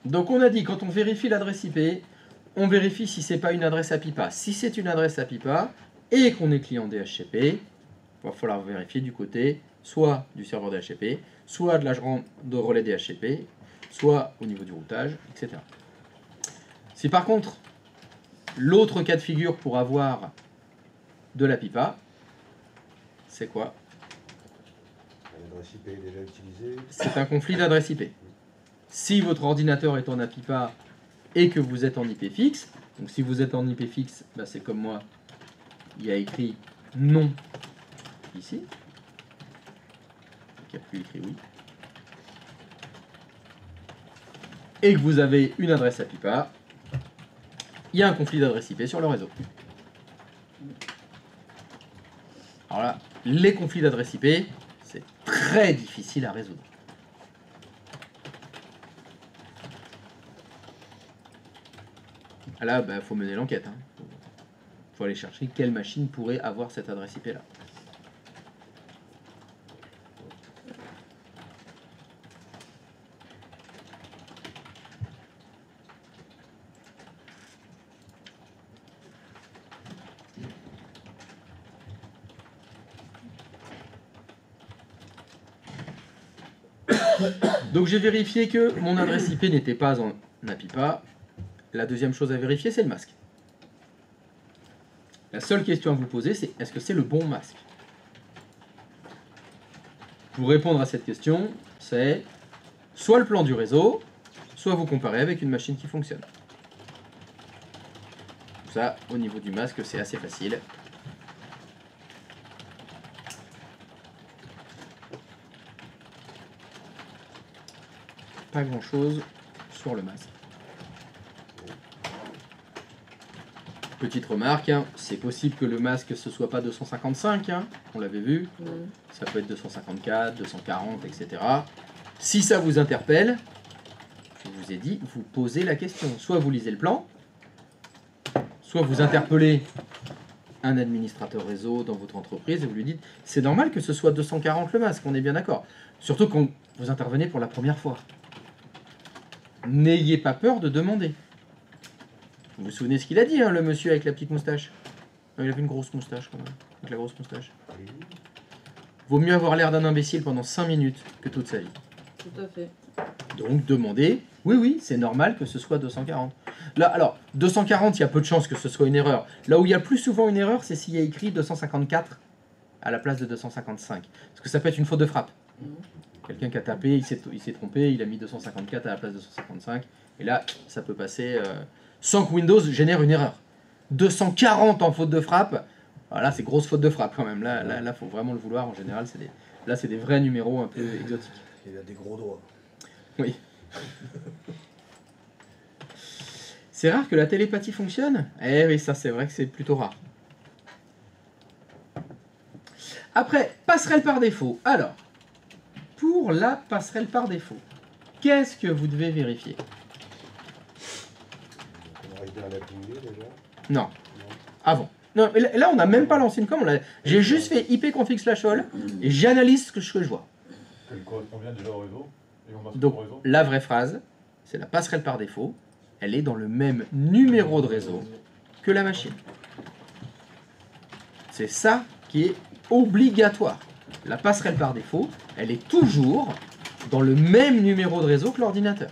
Donc on a dit, quand on vérifie l'adresse IP, on vérifie si c'est pas une adresse APIPA. Si c'est une adresse APIPA et qu'on est client DHCP, il va falloir vérifier du côté soit du serveur DHCP, soit de l'agent de relais DHCP, soit au niveau du routage, etc. Si par contre, l'autre cas de figure pour avoir de l'APIPA, c'est quoi? L'adresse IP est déjà utilisée. C'est un conflit d'adresse IP. Si votre ordinateur est en APIPA et que vous êtes en IP fixe, donc si vous êtes en IP fixe, bah c'est comme moi, il y a écrit non ici, il n'y a plus écrit oui, et que vous avez une adresse APIPA, il y a un conflit d'adresse IP sur le réseau. Alors là, les conflits d'adresse IP, c'est très difficile à résoudre. Là, il faut mener l'enquête. Il faut aller chercher quelle machine pourrait avoir cette adresse IP là. Donc j'ai vérifié que mon adresse IP n'était pas en APIPA. La deuxième chose à vérifier, c'est le masque. La seule question à vous poser, c'est est-ce que c'est le bon masque? Pour répondre à cette question, c'est soit le plan du réseau, soit vous comparez avec une machine qui fonctionne. Ça, au niveau du masque, c'est assez facile. Pas grand-chose sur le masque. Petite remarque, hein, c'est possible que le masque ce soit pas 255, hein, on l'avait vu, ça peut être 254, 240, etc. Si ça vous interpelle, je vous ai dit, vous posez la question. Soit vous lisez le plan, soit vous interpellez un administrateur réseau dans votre entreprise et vous lui dites, c'est normal que ce soit 240 le masque, on est bien d'accord. Surtout quand vous intervenez pour la première fois. N'ayez pas peur de demander. Vous vous souvenez ce qu'il a dit, hein, le monsieur avec la petite moustache? Il avait une grosse moustache quand même, avec la grosse moustache. Vaut mieux avoir l'air d'un imbécile pendant 5 minutes que toute sa vie. Tout à fait. Donc demandez, oui, oui, c'est normal que ce soit 240. Là, alors, 240, il y a peu de chances que ce soit une erreur. Là où il y a le plus souvent une erreur, c'est s'il y a écrit 254 à la place de 255. Parce que ça peut être une faute de frappe. Quelqu'un qui a tapé, il s'est trompé, il a mis 254 à la place de 255. Et là, ça peut passer sans que Windows génère une erreur. 240 en faute de frappe, voilà, c'est grosse faute de frappe quand même. Là, faut vraiment le vouloir. En général, c'est des vrais numéros un peu exotiques. Il a des gros doigts. Oui. C'est rare que la télépathie fonctionne? Eh oui, ça c'est vrai que c'est plutôt rare. Après, passerelle par défaut. Alors, pour la passerelle par défaut, qu'est-ce que vous devez vérifier? On arrive à la pinguer déjà. Non, avant. Non, mais là, on n'a même pas lancé une commande. J'ai juste fait ipconfig/all et j'analyse ce que je vois. Elle correspond bien déjà au réseau. Et on va Donc, au réseau. la vraie phrase, c'est la passerelle par défaut. Elle est dans le même numéro de réseau que la machine. C'est ça qui est obligatoire. La passerelle par défaut, elle est toujours dans le même numéro de réseau que l'ordinateur.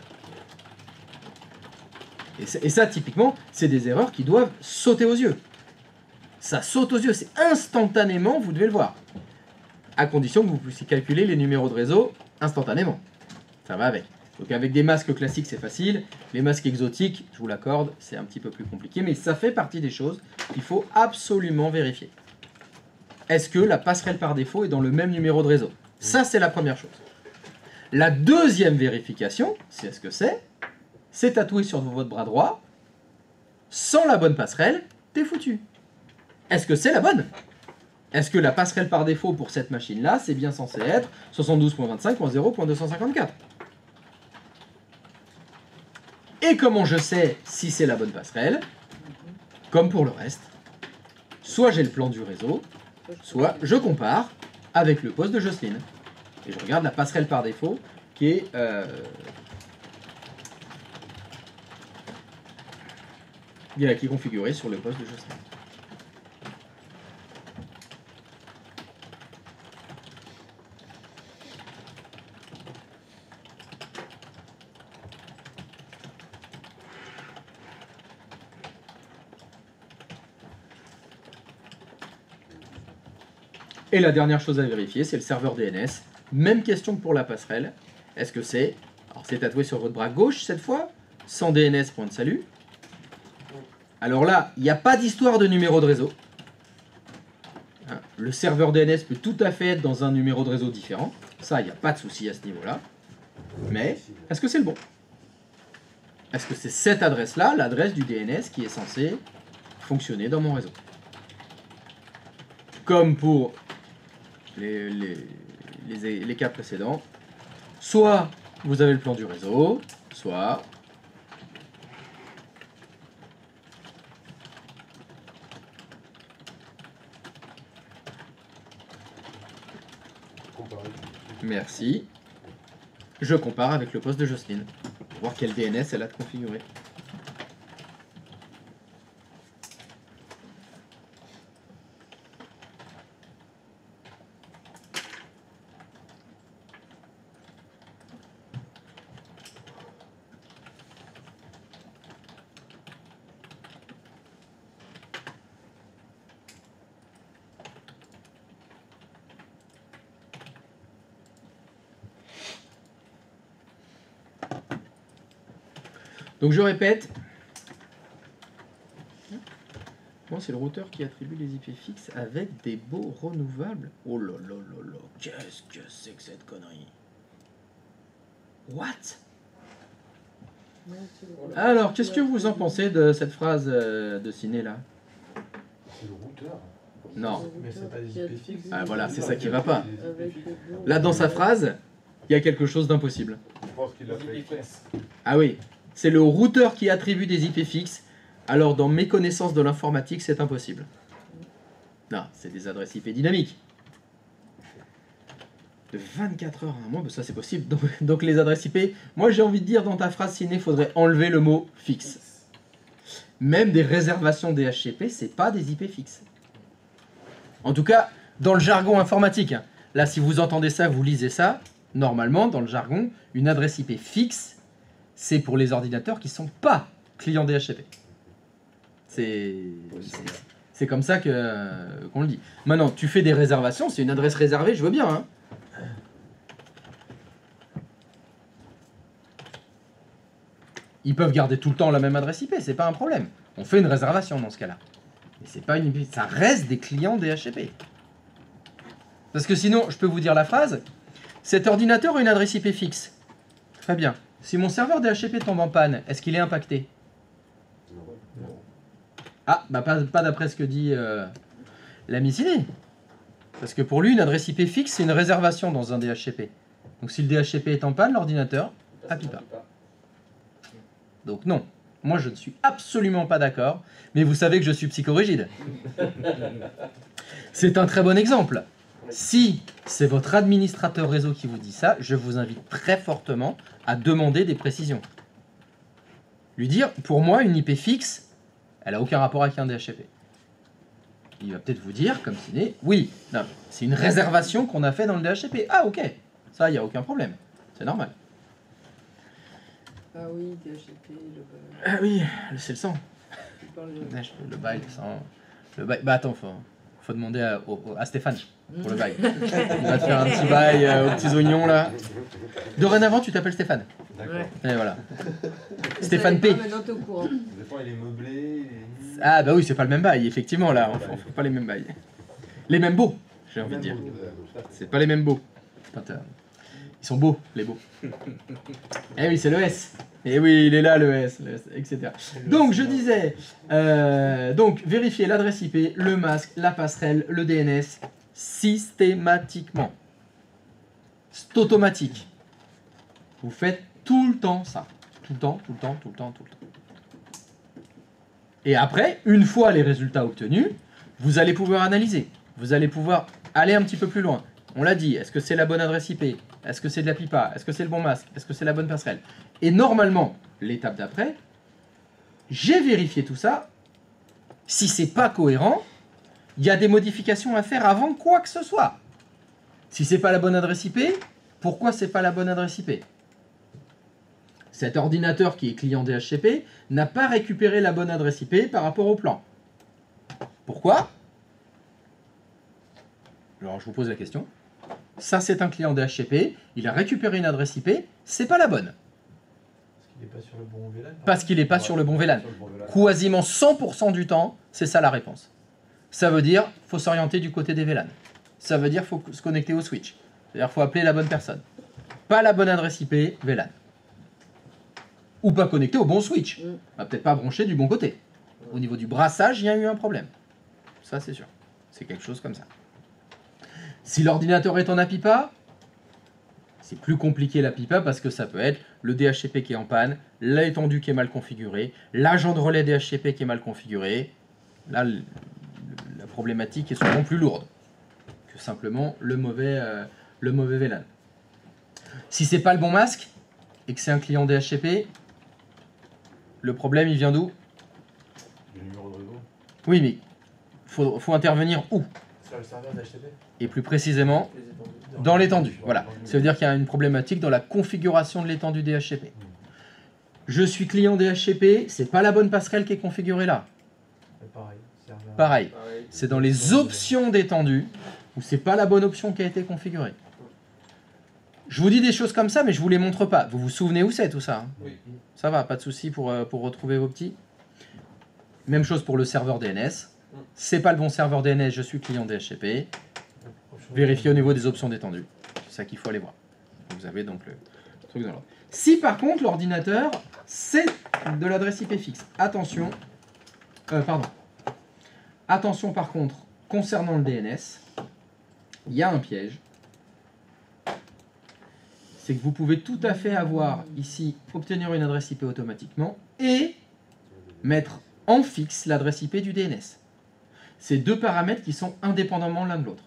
Et ça, typiquement, c'est des erreurs qui doivent sauter aux yeux. Ça saute aux yeux, c'est instantanément, vous devez le voir. À condition que vous puissiez calculer les numéros de réseau instantanément. Ça va avec. Donc avec des masques classiques, c'est facile. Les masques exotiques, je vous l'accorde, c'est un petit peu plus compliqué. Mais ça fait partie des choses qu'il faut absolument vérifier. Est-ce que la passerelle par défaut est dans le même numéro de réseau? Ça, c'est la première chose. La deuxième vérification, c'est ce que c'est tatoué sur votre bras droit. Sans la bonne passerelle, t'es foutu. Est-ce que c'est la bonne? Est-ce que la passerelle par défaut pour cette machine-là, c'est bien censé être 72.25.0.254? Et comment je sais si c'est la bonne passerelle? Comme pour le reste, soit j'ai le plan du réseau, soit je compare avec le poste de Jocelyne. Et je regarde la passerelle par défaut qui est... qui est configurée sur le poste de Jocelyne. Et la dernière chose à vérifier, c'est le serveur DNS. Même question que pour la passerelle. Est-ce que c'est... Alors c'est tatoué sur votre bras gauche cette fois, sans DNS, point de salut. Alors là, il n'y a pas d'histoire de numéro de réseau. Hein, le serveur DNS peut tout à fait être dans un numéro de réseau différent. Ça, il n'y a pas de souci à ce niveau-là. Mais, est-ce que c'est le bon? Est-ce que c'est cette adresse-là, l'adresse du DNS qui est censée fonctionner dans mon réseau? Comme pour les cas précédents, soit vous avez le plan du réseau, soit merci, je compare avec le poste de Jocelyne pour voir quel DNS elle a configuré. Donc je répète, bon, c'est le routeur qui attribue les IP fixes avec des baux renouvelables. Oh là là là là, qu'est-ce que c'est que cette connerie? What? Alors, qu'est-ce que vous en pensez de cette phrase de Ciné là? C'est le routeur. Non. Mais c'est pas des IP fixes. Ah voilà, c'est ça qui va pas. Là, dans sa phrase, il y a quelque chose d'impossible. Je pense qu'il l'a fait exprès. Ah oui, c'est le routeur qui attribue des IP fixes. Alors, dans mes connaissances de l'informatique, c'est impossible. Non, c'est des adresses IP dynamiques. De 24 heures à un mois, ben ça c'est possible. Donc les adresses IP, moi j'ai envie de dire dans ta phrase Ciné, il faudrait enlever le mot fixe. Même des réservations DHCP, c'est pas des IP fixes. En tout cas, dans le jargon informatique. Hein. Là, si vous entendez ça, vous lisez ça, Normalement, dans le jargon, une adresse IP fixe, c'est pour les ordinateurs qui ne sont pas clients DHCP. C'est comme ça qu'on le dit. Maintenant, tu fais des réservations, c'est une adresse réservée, je veux bien. Hein. Ils peuvent garder tout le temps la même adresse IP, c'est pas un problème. On fait une réservation dans ce cas-là. Mais c'est pas une IP, ça reste des clients DHCP. Parce que sinon, je peux vous dire la phrase, cet ordinateur a une adresse IP fixe. Très bien. Si mon serveur DHCP tombe en panne, est-ce qu'il est impacté? Ah, bah pas d'après ce que dit l'ami Ciné. Parce que pour lui, une adresse IP fixe, c'est une réservation dans un DHCP. Donc si le DHCP est en panne, l'ordinateur appuie pas. Donc non, moi je ne suis absolument pas d'accord, mais vous savez que je suis psychorigide. C'est un très bon exemple. Si c'est votre administrateur réseau qui vous dit ça, je vous invite très fortement à demander des précisions. Lui dire, pour moi, une IP fixe, elle n'a aucun rapport avec un DHCP. Il va peut-être vous dire, comme Ciné, oui, c'est une réservation qu'on a fait dans le DHCP. Ah ok, ça, il n'y a aucun problème, c'est normal. Ah oui, DHCP, le bail. Ah oui, c'est le sang. Il parle de- Le bail, le sang. Le bail. Bah attends, faut demander à Stéphane pour le bail. Il va te faire un petit bail aux petits oignons là. Dorénavant, tu t'appelles Stéphane. D'accord. Ouais. Et voilà. Je Stéphane savais P. pas, maintenant t'es au courant. Des fois, il est meublé. Ah bah oui, c'est pas le même bail, effectivement là. On fait pas les mêmes bails. Les mêmes beaux, j'ai envie de dire. C'est pas les mêmes beaux. Putain, ils sont beaux, les beaux. Eh oui, c'est le S. Eh oui, il est là le S, etc. Donc je disais, donc vérifiez l'adresse IP, le masque, la passerelle, le DNS systématiquement. C'est automatique. Vous faites tout le temps ça. Tout le temps, tout le temps, tout le temps, tout le temps. Et après, une fois les résultats obtenus, vous allez pouvoir analyser. Vous allez pouvoir aller un petit peu plus loin. On l'a dit, est-ce que c'est la bonne adresse IP? Est-ce que c'est de la pipa? Est-ce que c'est le bon masque? Est-ce que c'est la bonne passerelle? Et normalement, l'étape d'après, j'ai vérifié tout ça. Si c'est pas cohérent, il y a des modifications à faire avant quoi que ce soit. Si c'est pas la bonne adresse IP, pourquoi c'est pas la bonne adresse IP? Cet ordinateur qui est client DHCP n'a pas récupéré la bonne adresse IP par rapport au plan. Pourquoi? Alors je vous pose la question. Ça c'est un client DHCP, il a récupéré une adresse IP, c'est pas la bonne. Parce qu'il n'est pas sur le bon VLAN. Parce qu'il n'est pas sur le bon VLAN. Sur le bon VLAN. Quasiment 100% du temps, c'est ça la réponse. Ça veut dire faut s'orienter du côté des VLAN. Ça veut dire faut se connecter au switch. C'est-à-dire faut appeler la bonne personne. Pas la bonne adresse IP, VLAN. Ou pas connecté au bon switch. On va peut-être pas brancher du bon côté. Au niveau du brassage, il y a eu un problème. Ça c'est sûr. C'est quelque chose comme ça. Si l'ordinateur est en APIPA, c'est plus compliqué la PIPA parce que ça peut être le DHCP qui est en panne, l'étendue qui est mal configurée, l'agent de relais DHCP qui est mal configuré. Là, la problématique est souvent plus lourde que simplement le mauvais VLAN. Si c'est pas le bon masque et que c'est un client DHCP, le problème il vient d'où? Le numéro de réseau. Oui, mais faut intervenir où? Sur le serveur d'HTTP. Et plus précisément, Les étendues. dans l'étendue. Voilà. Ça veut dire qu'il y a une problématique dans la configuration de l'étendue DHCP. Je suis client DHCP, c'est pas la bonne passerelle qui est configurée là. Pareil. Serveur. Pareil, Pareil. c'est dans les options d'étendue où c'est pas la bonne option qui a été configurée. Je vous dis des choses comme ça, mais je vous les montre pas. Vous vous souvenez où c'est tout ça, hein? Oui. Ça va, pas de souci pour retrouver vos petits. Même chose pour le serveur DNS. C'est pas le bon serveur DNS, je suis client DHCP. Vérifiez au niveau des options d'étendue. C'est ça qu'il faut aller voir. Vous avez donc le truc dans l'ordre. Si par contre l'ordinateur c'est de l'adresse IP fixe, attention. Attention par contre, concernant le DNS, il y a un piège. C'est que vous pouvez tout à fait avoir ici, obtenir une adresse IP automatiquement et mettre en fixe l'adresse IP du DNS. C'est deux paramètres qui sont indépendamment l'un de l'autre.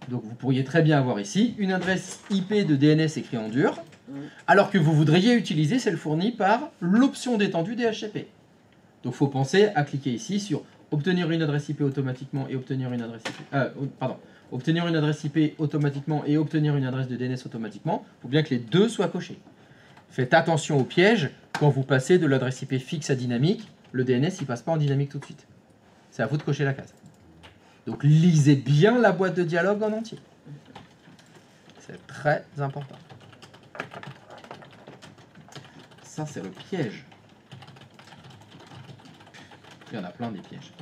Donc vous pourriez très bien avoir ici une adresse IP de DNS écrit en dur, alors que vous voudriez utiliser celle fournie par l'option d'étendue DHCP. Donc il faut penser à cliquer ici sur obtenir une adresse IP automatiquement et obtenir une adresse IP, obtenir une adresse IP automatiquement et obtenir une adresse de DNS automatiquement, il faut bien que les deux soient cochés. Faites attention au piège, quand vous passez de l'adresse IP fixe à dynamique, le DNS il passe pas en dynamique tout de suite. C'est à vous de cocher la case. Donc lisez bien la boîte de dialogue en entier. C'est très important. Ça c'est le piège. Il y en a plein des pièges.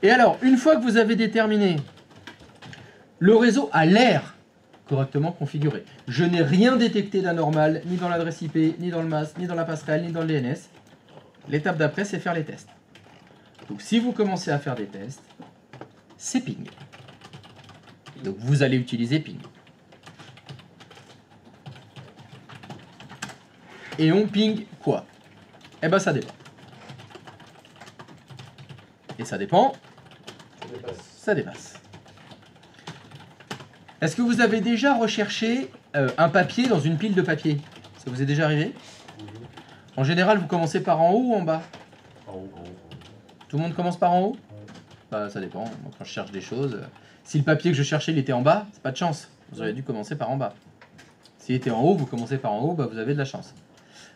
Et alors, une fois que vous avez déterminé le réseau a l'air correctement configuré, je n'ai rien détecté d'anormal, ni dans l'adresse IP, ni dans le MAC, ni dans la passerelle, ni dans le DNS, l'étape d'après, c'est faire les tests. Donc, si vous commencez à faire des tests, c'est ping. Donc, vous allez utiliser ping. Et on ping quoi? Eh ben, ça dépend. Et ça dépend, ça dépasse. Est-ce que vous avez déjà recherché un papier dans une pile de papier? Ça vous est déjà arrivé? En général, vous commencez par en haut ou en bas? En haut. Tout le monde commence par en haut? Bah, ça dépend. Moi, quand je cherche des choses, si le papier que je cherchais il était en bas, c'est pas de chance. Vous auriez dû commencer par en bas. S'il était en haut, vous commencez par en haut, bah, vous avez de la chance.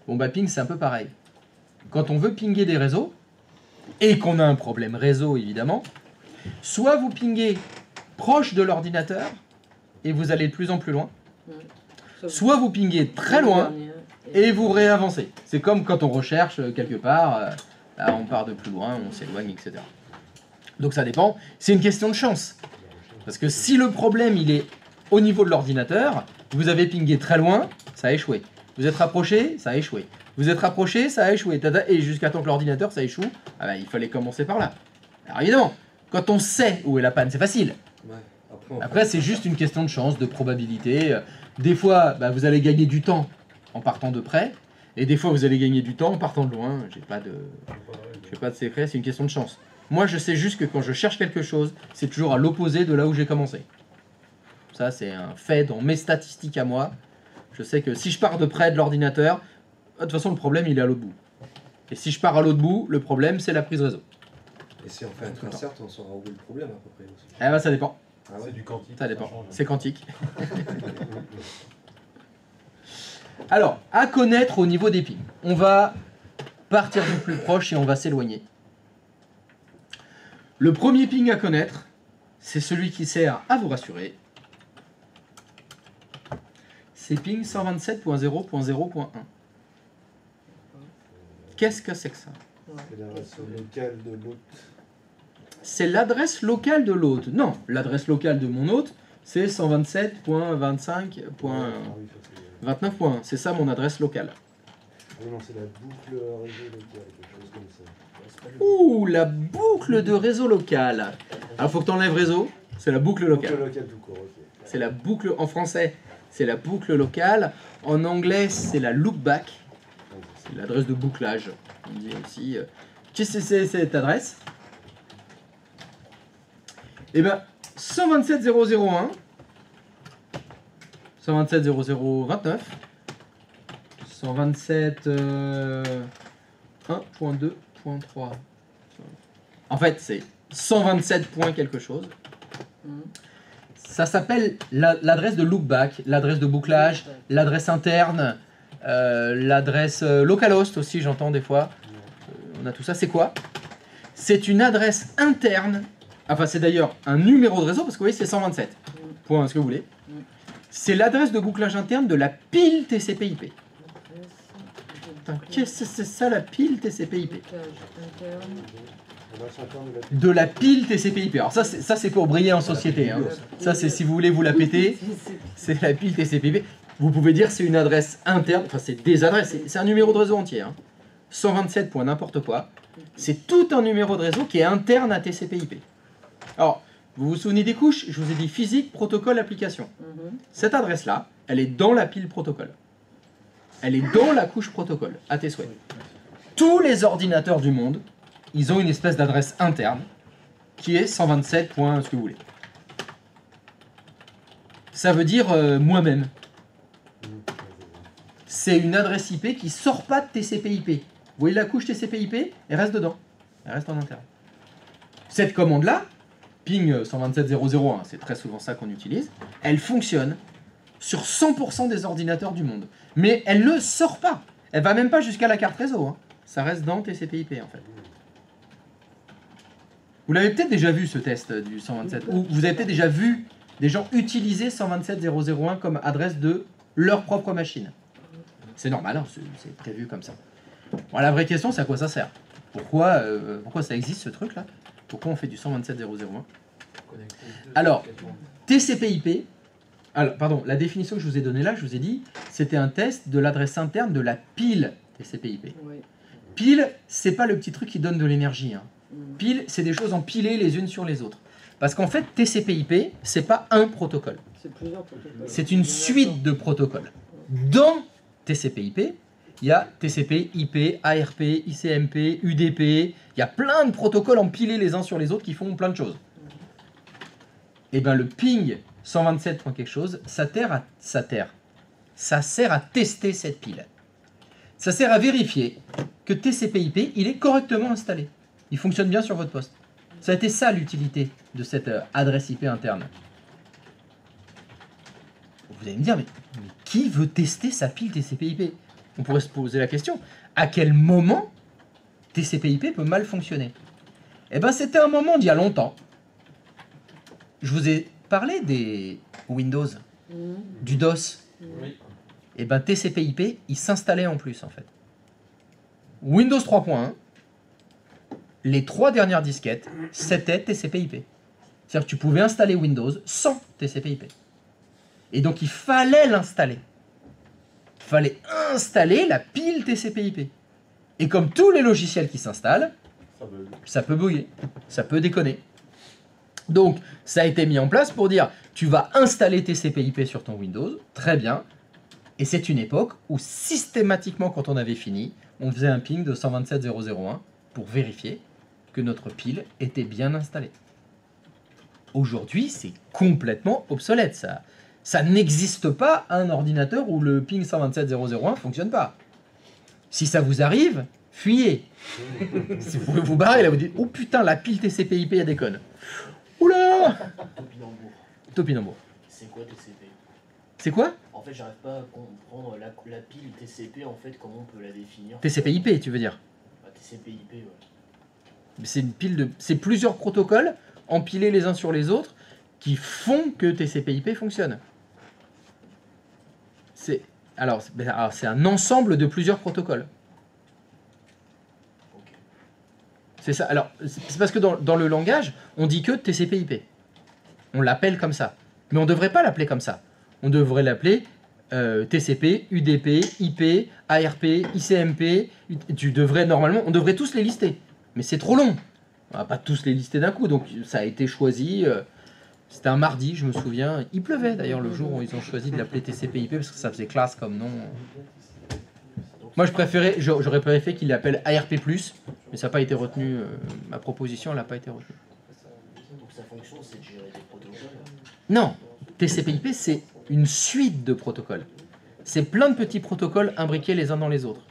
Bon, bah, ping, c'est un peu pareil. Quand on veut pinguer des réseaux, et qu'on a un problème réseau, évidemment, soit vous pingez proche de l'ordinateur, et vous allez de plus en plus loin, soit vous pingez très loin, et vous réavancez. C'est comme quand on recherche quelque part, là on part de plus loin, on s'éloigne, etc. Donc ça dépend, c'est une question de chance. Parce que si le problème il est au niveau de l'ordinateur, vous avez pingé très loin, ça a échoué. Vous êtes rapproché, ça a échoué. Vous êtes rapproché, ça a échoué. Et jusqu'à temps que l'ordinateur ça échoue, ah bah, il fallait commencer par là. Alors évidemment, quand on sait où est la panne, c'est facile. Ouais. Après, c'est juste une question de chance, de probabilité. Des fois, bah, vous allez gagner du temps en partant de près, et des fois, vous allez gagner du temps en partant de loin. J'ai pas de secret, c'est une question de chance. Moi, je sais juste que quand je cherche quelque chose, c'est toujours à l'opposé de là où j'ai commencé. Ça, c'est un fait dans mes statistiques à moi. Je sais que si je pars de près de l'ordinateur, de toute façon, le problème, il est à l'autre bout. Et si je pars à l'autre bout, le problème, c'est la prise réseau. Et si on fait un transert, on saura où est le problème à peu près aussi. Eh ben, ça dépend. Ah ouais. C'est du quantique. Ça dépend. change. C'est quantique. Alors, à connaître au niveau des pings. On va partir du plus proche et on va s'éloigner. Le premier ping à connaître, c'est celui qui sert à vous rassurer. C'est ping 127.0.0.1. Qu'est-ce que c'est que ça? C'est l'adresse locale de l'hôte. C'est l'adresse locale de l'hôte. Non, l'adresse locale de mon hôte, c'est 127.25.29.1. C'est ça mon adresse locale. Ah non, c'est la boucle réseau locale, quelque chose comme ça. Ouh, la boucle de réseau local. Alors, faut que tu enlèves réseau, c'est la boucle Boucle locale. locale tout court, ok. C'est la boucle, en français, c'est la boucle locale. En anglais, c'est la loopback. C'est l'adresse de bouclage. On dit aussi. Qu'est-ce que c'est cette adresse? Eh bien, 127.0.0.1, 127.0.0.29, 127.1.2.3. En fait, c'est 127 points quelque chose. Ça s'appelle l'adresse de loopback, l'adresse de bouclage, l'adresse interne, l'adresse localhost aussi, j'entends des fois. On a tout ça. C'est quoi? C'est une adresse interne. Enfin, c'est d'ailleurs un numéro de réseau, parce que vous voyez, c'est 127. Point, ce que vous voulez. C'est l'adresse de bouclage interne de la pile TCP/IP. Putain, qu'est-ce que c'est ça, la pile TCP/IP? L'adresse interne de la De la pile TCP/IP. Alors ça, c'est pour briller en société. Hein. Ça, c'est si vous voulez vous la péter, c'est la pile TCP/IP. Vous pouvez dire c'est une adresse interne, enfin c'est des adresses, c'est un numéro de réseau entier. Hein. 127 point n'importe quoi. C'est tout un numéro de réseau qui est interne à TCP/IP. Alors, vous vous souvenez des couches? Je vous ai dit physique, protocole, application. Cette adresse-là, elle est dans la pile protocole. Elle est dans la couche protocole, à tes souhaits. Tous les ordinateurs du monde, ils ont une espèce d'adresse interne qui est 127. Ce que vous voulez. Ça veut dire moi-même. C'est une adresse IP qui sort pas de TCP/IP. Vous voyez la couche TCP/IP? Elle reste dedans. Elle reste en interne. Cette commande-là, ping 127.0.0.1, c'est très souvent ça qu'on utilise, elle fonctionne sur 100% des ordinateurs du monde. Mais elle ne sort pas. Elle va même pas jusqu'à la carte réseau. Hein. Ça reste dans TCP/IP en fait. Vous l'avez peut-être déjà vu ce test du 127, ou vous avez peut-être déjà vu des gens utiliser 127.0.0.1 comme adresse de leur propre machine. C'est normal, hein, c'est prévu comme ça. Bon, la vraie question, c'est à quoi ça sert? Pourquoi ça existe ce truc-là? Pourquoi on fait du 127.0.0.1? Alors, TCP/IP, alors, pardon, la définition que je vous ai donnée là, je vous ai dit, c'était un test de l'adresse interne de la pile TCP/IP. Oui. Pile, c'est pas le petit truc qui donne de l'énergie. Hein. Mm. Pile, c'est des choses empilées les unes sur les autres. Parce qu'en fait, TCP/IP, c'est pas un protocole. C'est plusieurs protocoles. C'est une suite de protocoles. Dans TCP/IP, il y a TCP, IP, ARP, ICMP, UDP, il y a plein de protocoles empilés les uns sur les autres qui font plein de choses. Et bien le ping 127. quelque chose, ça sert à tester cette pile. Ça sert à vérifier que TCP/IP, il est correctement installé. Il fonctionne bien sur votre poste. Ça a été ça l'utilité de cette adresse IP interne. Vous allez me dire, mais qui veut tester sa pile TCP/IP? On pourrait se poser la question, à quel moment TCP/IP peut mal fonctionner? Eh bien, c'était un moment d'il y a longtemps. Je vous ai parlé des Windows, du DOS. Oui. Eh bien, TCP/IP, il s'installait en plus, en fait. Windows 3.1, les 3 dernières disquettes, c'était TCP/IP. C'est-à-dire que tu pouvais installer Windows sans TCP/IP. Et donc, il fallait l'installer. Il fallait installer la pile TCP/IP. Et comme tous les logiciels qui s'installent, ça peut bugger, ça peut déconner. Donc, ça a été mis en place pour dire, tu vas installer TCP/IP sur ton Windows, très bien. Et c'est une époque où systématiquement, quand on avait fini, on faisait un ping de 127.0.0.1 pour vérifier que notre pile était bien installée. Aujourd'hui, c'est complètement obsolète, ça. Ça n'existe pas un ordinateur où le ping 127.0.0.1 ne fonctionne pas. Si ça vous arrive, fuyez. Si vous pouvez vous barrer, là, vous dites, oh putain, la pile TCP/IP, elle déconne. Oula! Topinambour. Topinambour. C'est quoi TCP? C'est quoi? En fait, j'arrive pas à comprendre la pile TCP, en fait, comment on peut la définir. TCP/IP, tu veux dire? Bah, TCP/IP, ouais. C'est une pile de... C'est plusieurs protocoles empilés les uns sur les autres qui font que TCP/IP fonctionne. Alors, c'est un ensemble de plusieurs protocoles. Ok. C'est ça. Alors, c'est parce que dans le langage, on dit que TCP/IP. On l'appelle comme ça. Mais on ne devrait pas l'appeler comme ça. On devrait l'appeler TCP, UDP, IP, ARP, ICMP. On devrait tous les lister. Mais c'est trop long. On va pas tous les lister d'un coup. Donc, ça a été choisi. C'était un mardi, je me souviens. Il pleuvait d'ailleurs le jour où ils ont choisi de l'appeler TCP/IP parce que ça faisait classe comme nom. Moi, j'aurais préféré qu'il l'appelle ARP+, mais ça n'a pas été retenu. Ma proposition n'a pas été retenue. Donc sa fonction, c'est de gérer des protocoles. Non, TCP/IP, c'est une suite de protocoles. C'est plein de petits protocoles imbriqués les uns dans les autres.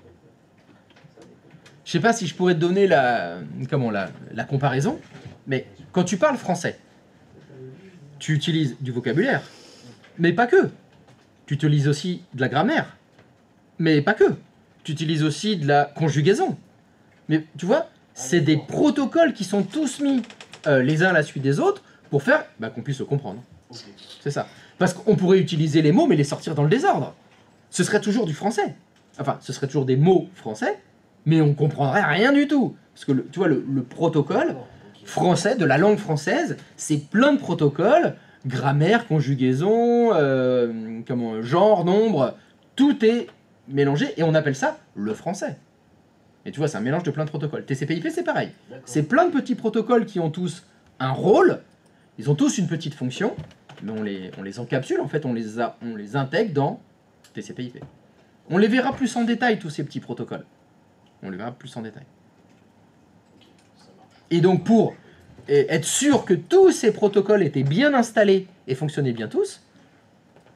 Je sais pas si je pourrais te donner la comparaison, mais quand tu parles français, tu utilises du vocabulaire, mais pas que. Tu utilises aussi de la grammaire, mais pas que. Tu utilises aussi de la conjugaison. Mais tu vois, c'est des protocoles qui sont tous mis les uns à la suite des autres pour faire qu'on puisse se comprendre. Ok. C'est ça. Parce qu'on pourrait utiliser les mots, mais les sortir dans le désordre. Ce serait toujours du français. Enfin, ce serait toujours des mots français, mais on comprendrait rien du tout. Parce que, tu vois, le protocole français, de la langue française, c'est plein de protocoles, grammaire, conjugaison, genre, nombre, tout est mélangé, et on appelle ça le français. Et tu vois, c'est un mélange de plein de protocoles. TCP/IP, c'est pareil. C'est plein de petits protocoles qui ont tous un rôle, ils ont tous une petite fonction, mais on les encapsule, en fait, on les intègre dans TCP/IP. On les verra plus en détail, tous ces petits protocoles. On les verra plus en détail. Et donc, pour être sûr que tous ces protocoles étaient bien installés et fonctionnaient bien tous,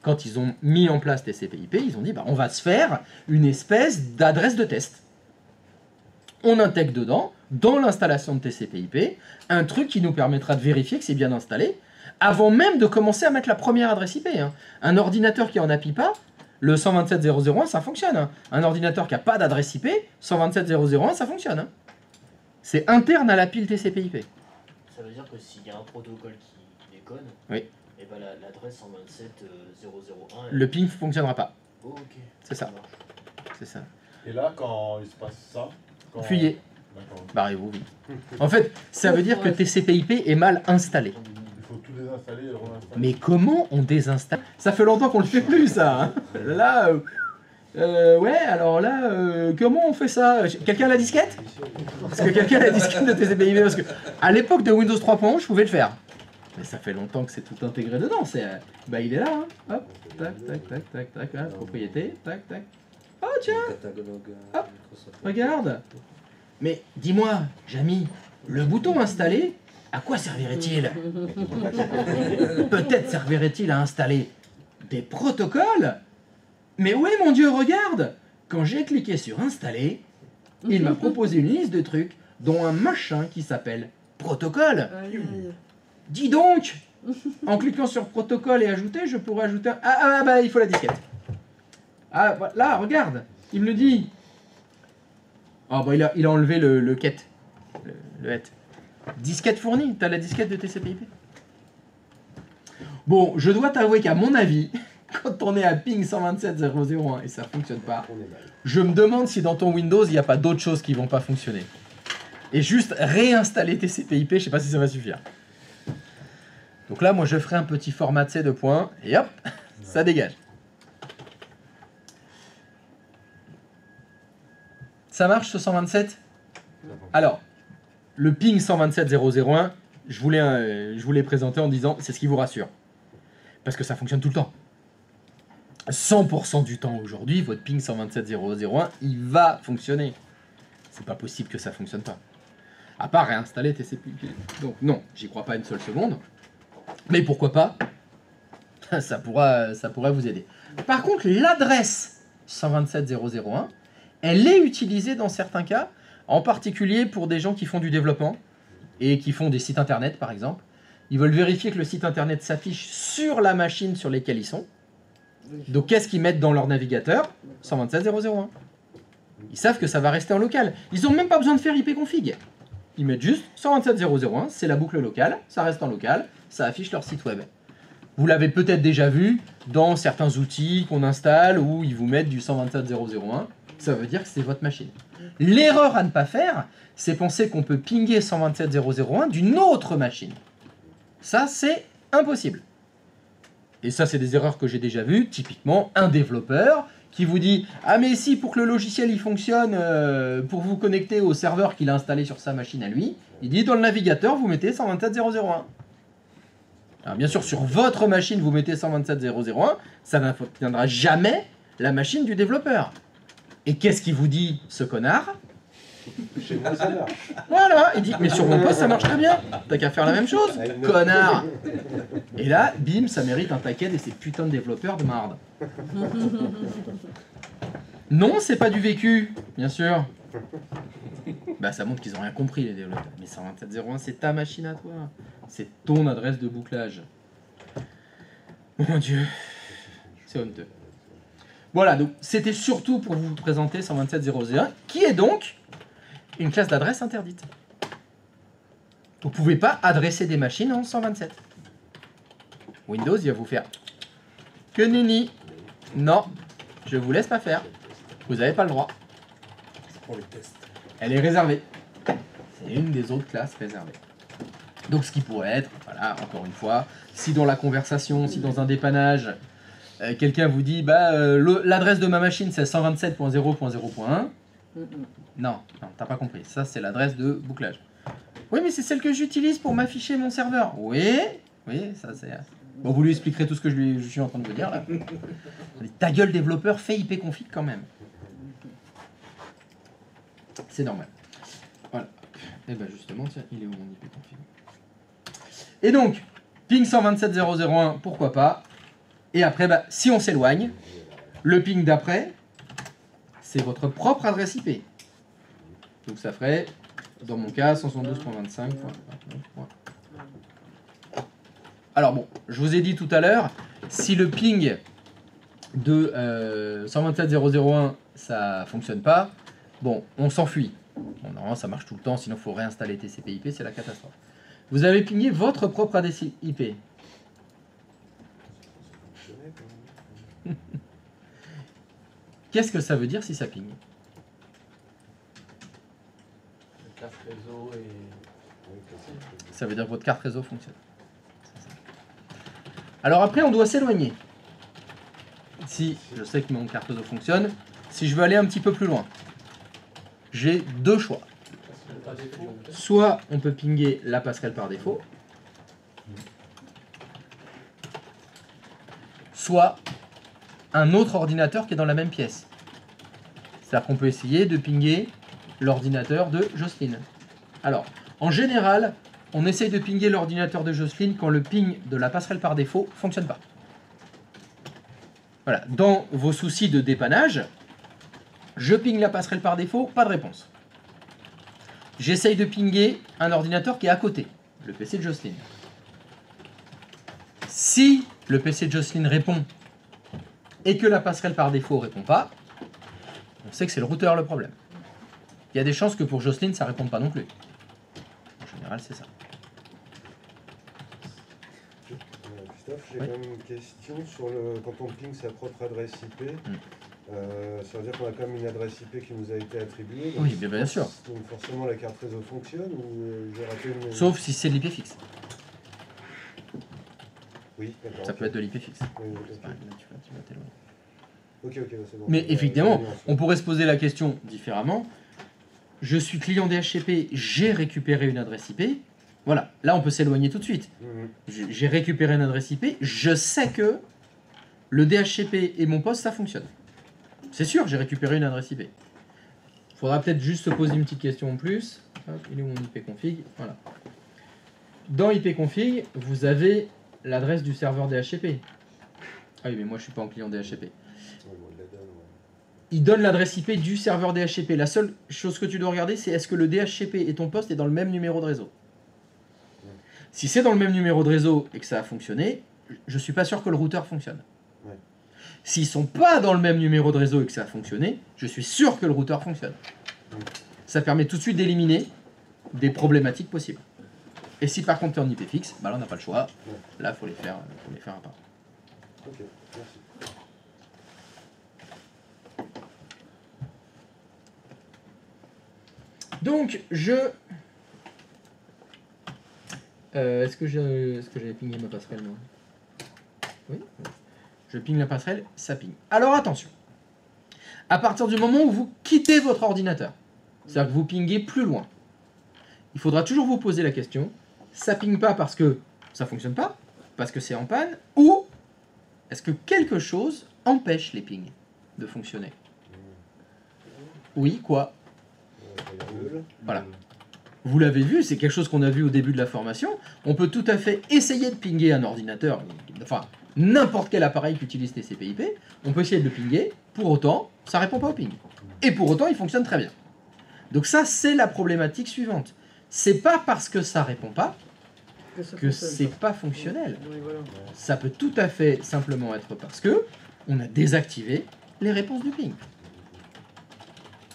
quand ils ont mis en place TCP/IP, ils ont dit on va se faire une espèce d'adresse de test. on intègre dedans, dans l'installation de TCP/IP, un truc qui nous permettra de vérifier que c'est bien installé, avant même de commencer à mettre la première adresse IP. Hein. Un ordinateur qui en appuie pas, le 127.0.0.1, ça fonctionne. Hein. Un ordinateur qui n'a pas d'adresse IP, 127.0.0.1, ça fonctionne. Hein. C'est interne à la pile TCP/IP. Ça veut dire que s'il y a un protocole qui déconne, Oui. et ben l'adresse 127.0.0.1. Le ping ne fonctionnera pas. Oh, ok. C'est ça. marche. C'est ça. Et là, quand il se passe ça, quand... Fuyez. D'accord. Barrez-vous vite. En fait, ça veut dire que TCP/IP est mal installé. Il faut tout désinstaller et réinstaller. Mais comment on désinstalle? Ça fait longtemps qu'on le fait plus, ça. Hein. Là, ouais, alors là, comment on fait ça? Quelqu'un a la disquette? Parce que quelqu'un a la disquette de TCP/IP, parce que à l'époque de Windows 3.1, je pouvais le faire. Mais ça fait longtemps que c'est tout intégré dedans. C'est, bah, il est là. Hein. Hop, tac, tac, tac, tac, tac, hein, propriété, tac, tac. Oh tiens, Catalogue Hop, Microsoft. regarde. Mais dis-moi, Jamy, le bouton installer, à quoi servirait-il? Peut-être servirait-il à installer des protocoles. Mais ouais, mon Dieu, regarde. Quand j'ai cliqué sur installer, il m'a proposé une liste de trucs, dont un machin qui s'appelle protocole. Aïe, aïe. Dis donc, en cliquant sur protocole et ajouter, je pourrais ajouter un... Ah bah il faut la disquette. Ah bah, là, regarde, il me le dit. Ah bah il a enlevé le quête. Le het. Disquette fournie, t'as la disquette de TCP/IP. Bon, je dois t'avouer qu'à mon avis, quand on est à ping 127.0.0.1 et ça fonctionne pas, On est mal. je me demande si dans ton Windows, il n'y a pas d'autres choses qui vont pas fonctionner. Et juste réinstaller TCP/IP, je sais pas si ça va suffire. Donc là, moi, je ferai un petit format C de points, et hop, ça dégage. Ça marche ce 127? Alors, le ping 127.0.0.1, je voulais présenter en disant, c'est ce qui vous rassure. Parce que ça fonctionne tout le temps. 100% du temps aujourd'hui, votre ping 127.0.0.1, il va fonctionner. C'est pas possible que ça fonctionne pas. À part réinstaller TCP/IP. Donc non, j'y crois pas une seule seconde. Mais pourquoi pas? Ça pourrait vous aider. Par contre, l'adresse 127.0.0.1, elle est utilisée dans certains cas, en particulier pour des gens qui font du développement et qui font des sites internet par exemple. Ils veulent vérifier que le site internet s'affiche sur la machine sur laquelle ils sont. Donc qu'est-ce qu'ils mettent dans leur navigateur? 127.0.0.1. Ils savent que ça va rester en local. Ils n'ont même pas besoin de faire ipconfig. Ils mettent juste 127.0.0.1, c'est la boucle locale, ça reste en local, ça affiche leur site web. Vous l'avez peut-être déjà vu dans certains outils qu'on installe où ils vous mettent du 127.0.0.1. Ça veut dire que c'est votre machine. L'erreur à ne pas faire, c'est penser qu'on peut pinguer 127.0.0.1 d'une autre machine. Ça, c'est impossible. Et ça, c'est des erreurs que j'ai déjà vues. Typiquement, un développeur qui vous dit « Ah mais si, pour que le logiciel il fonctionne, pour vous connecter au serveur qu'il a installé sur sa machine à lui, il dit dans le navigateur, vous mettez 127.0.0.1. » Alors bien sûr, sur votre machine, vous mettez 127.0.0.1, ça n'obtiendra jamais la machine du développeur. Et qu'est-ce qu'il vous dit, ce connard? Chez moi, ça marche. Voilà, il dit, mais sur mon poste, ça marche très bien. T'as qu'à faire la même chose, connard. Et là, bim, ça mérite un taquet de ces putains de développeurs de marde. Non, c'est pas du vécu, bien sûr. Bah, ça montre qu'ils ont rien compris, les développeurs. Mais 127.0.1, c'est ta machine à toi. C'est ton adresse de bouclage. Oh mon Dieu. C'est honteux. Voilà, donc c'était surtout pour vous présenter 127.0.0.1, qui est donc une classe d'adresse interdite. Vous ne pouvez pas adresser des machines en 127. Windows, il va vous faire que nini. Non, je vous laisse pas faire. Vous n'avez pas le droit. Pour les tests. Elle est réservée. C'est une des autres classes réservées. Donc ce qui pourrait être, voilà, encore une fois, si dans la conversation, si dans un dépannage, quelqu'un vous dit bah, l'adresse de ma machine c'est 127.0.0.1. Non, t'as pas compris. Ça c'est l'adresse de bouclage. Oui, mais c'est celle que j'utilise pour m'afficher mon serveur. Oui, ça c'est... Bon, vous lui expliquerez tout ce que je suis en train de vous dire là. Ta gueule développeur, fais ipconfig quand même. C'est normal. Voilà. Et ben justement, tiens, il est où mon ipconfig? Et donc, ping 127.0.0.1, pourquoi pas? Et après, bah, si on s'éloigne, le ping d'après, c'est votre propre adresse IP. Donc ça ferait, dans mon cas, 172.25. Alors bon, je vous ai dit tout à l'heure, si le ping de 127.0.0.1 ça fonctionne pas, bon, on s'enfuit. Bon, normalement ça marche tout le temps, sinon il faut réinstaller TCP/IP, c'est la catastrophe. Vous avez pingé votre propre adresse IP. Qu'est-ce que ça veut dire si ça ping? La carte réseau et. Ça veut dire que votre carte réseau fonctionne. Alors après, on doit s'éloigner. Si je sais que mon carte réseau fonctionne, si je veux aller un petit peu plus loin, j'ai deux choix. Soit on peut pinguer la passerelle par défaut, soit un autre ordinateur qui est dans la même pièce. C'est-à-dire qu'on peut essayer de pinguer l'ordinateur de Jocelyne. Alors, en général, on essaye de pinguer l'ordinateur de Jocelyne quand le ping de la passerelle par défaut ne fonctionne pas. Voilà, dans vos soucis de dépannage, je ping la passerelle par défaut, pas de réponse. J'essaye de pinguer un ordinateur qui est à côté, le PC de Jocelyne. Si le PC de Jocelyne répond et que la passerelle par défaut ne répond pas, on sait que c'est le routeur le problème. Il y a des chances que pour Jocelyne, ça ne réponde pas non plus. En général, c'est ça. Christophe, j'ai Oui. quand même une question sur le quand on ping sa propre adresse IP. Ça veut dire qu'on a quand même une adresse IP qui nous a été attribuée. Oui, bien sûr. Donc forcément la carte réseau fonctionne ou j'ai raté une... Sauf si c'est de l'IP fixe. Oui, d'accord. Ça peut être de l'IP fixe. Oui, ok. C'est pareil, là, tu vas t'éloigner. Ok, c'est bon. Mais effectivement, nuance. on pourrait se poser la question différemment. Je suis client DHCP, j'ai récupéré une adresse IP. Voilà, là on peut s'éloigner tout de suite. J'ai récupéré une adresse IP, je sais que le DHCP et mon poste, ça fonctionne. C'est sûr, j'ai récupéré une adresse IP. Il faudra peut-être juste se poser une petite question en plus. Hop, il est où mon ipconfig? Voilà. Dans ipconfig, vous avez l'adresse du serveur DHCP. Ah oui, mais moi je suis pas en client DHCP. Ouais, bon, il la donne, ouais. Il donne l'adresse IP du serveur DHCP. La seule chose que tu dois regarder, c'est est-ce que le DHCP et ton poste est dans le même numéro de réseau. Si c'est dans le même numéro de réseau et que ça a fonctionné, je suis pas sûr que le routeur fonctionne. Ouais. S'ils sont pas dans le même numéro de réseau et que ça a fonctionné, je suis sûr que le routeur fonctionne. Ça permet tout de suite d'éliminer des problématiques possibles. Et si par contre tu es en IP fixe, bah là on n'a pas le choix. Là il faut les faire à part. Ok, merci. Donc je... est-ce que j'avais pingé ma passerelle moi? Oui. Je ping la passerelle, ça ping. Alors attention. À partir du moment où vous quittez votre ordinateur, c'est-à-dire que vous pinguez plus loin, il faudra toujours vous poser la question, ça ping pas parce que ça fonctionne pas, parce que c'est en panne, ou est-ce que quelque chose empêche les pings de fonctionner? Oui, quoi? Voilà. Vous l'avez vu, c'est quelque chose qu'on a vu au début de la formation. On peut tout à fait essayer de pinguer un ordinateur, enfin n'importe quel appareil qui utilise TCP/IP, on peut essayer de le pinguer, pour autant, ça répond pas au ping. Et pour autant, il fonctionne très bien. Donc ça, c'est la problématique suivante. C'est pas parce que ça répond pas que c'est pas fonctionnel. Oui, voilà. Ça peut tout à fait simplement être parce que on a désactivé les réponses du ping.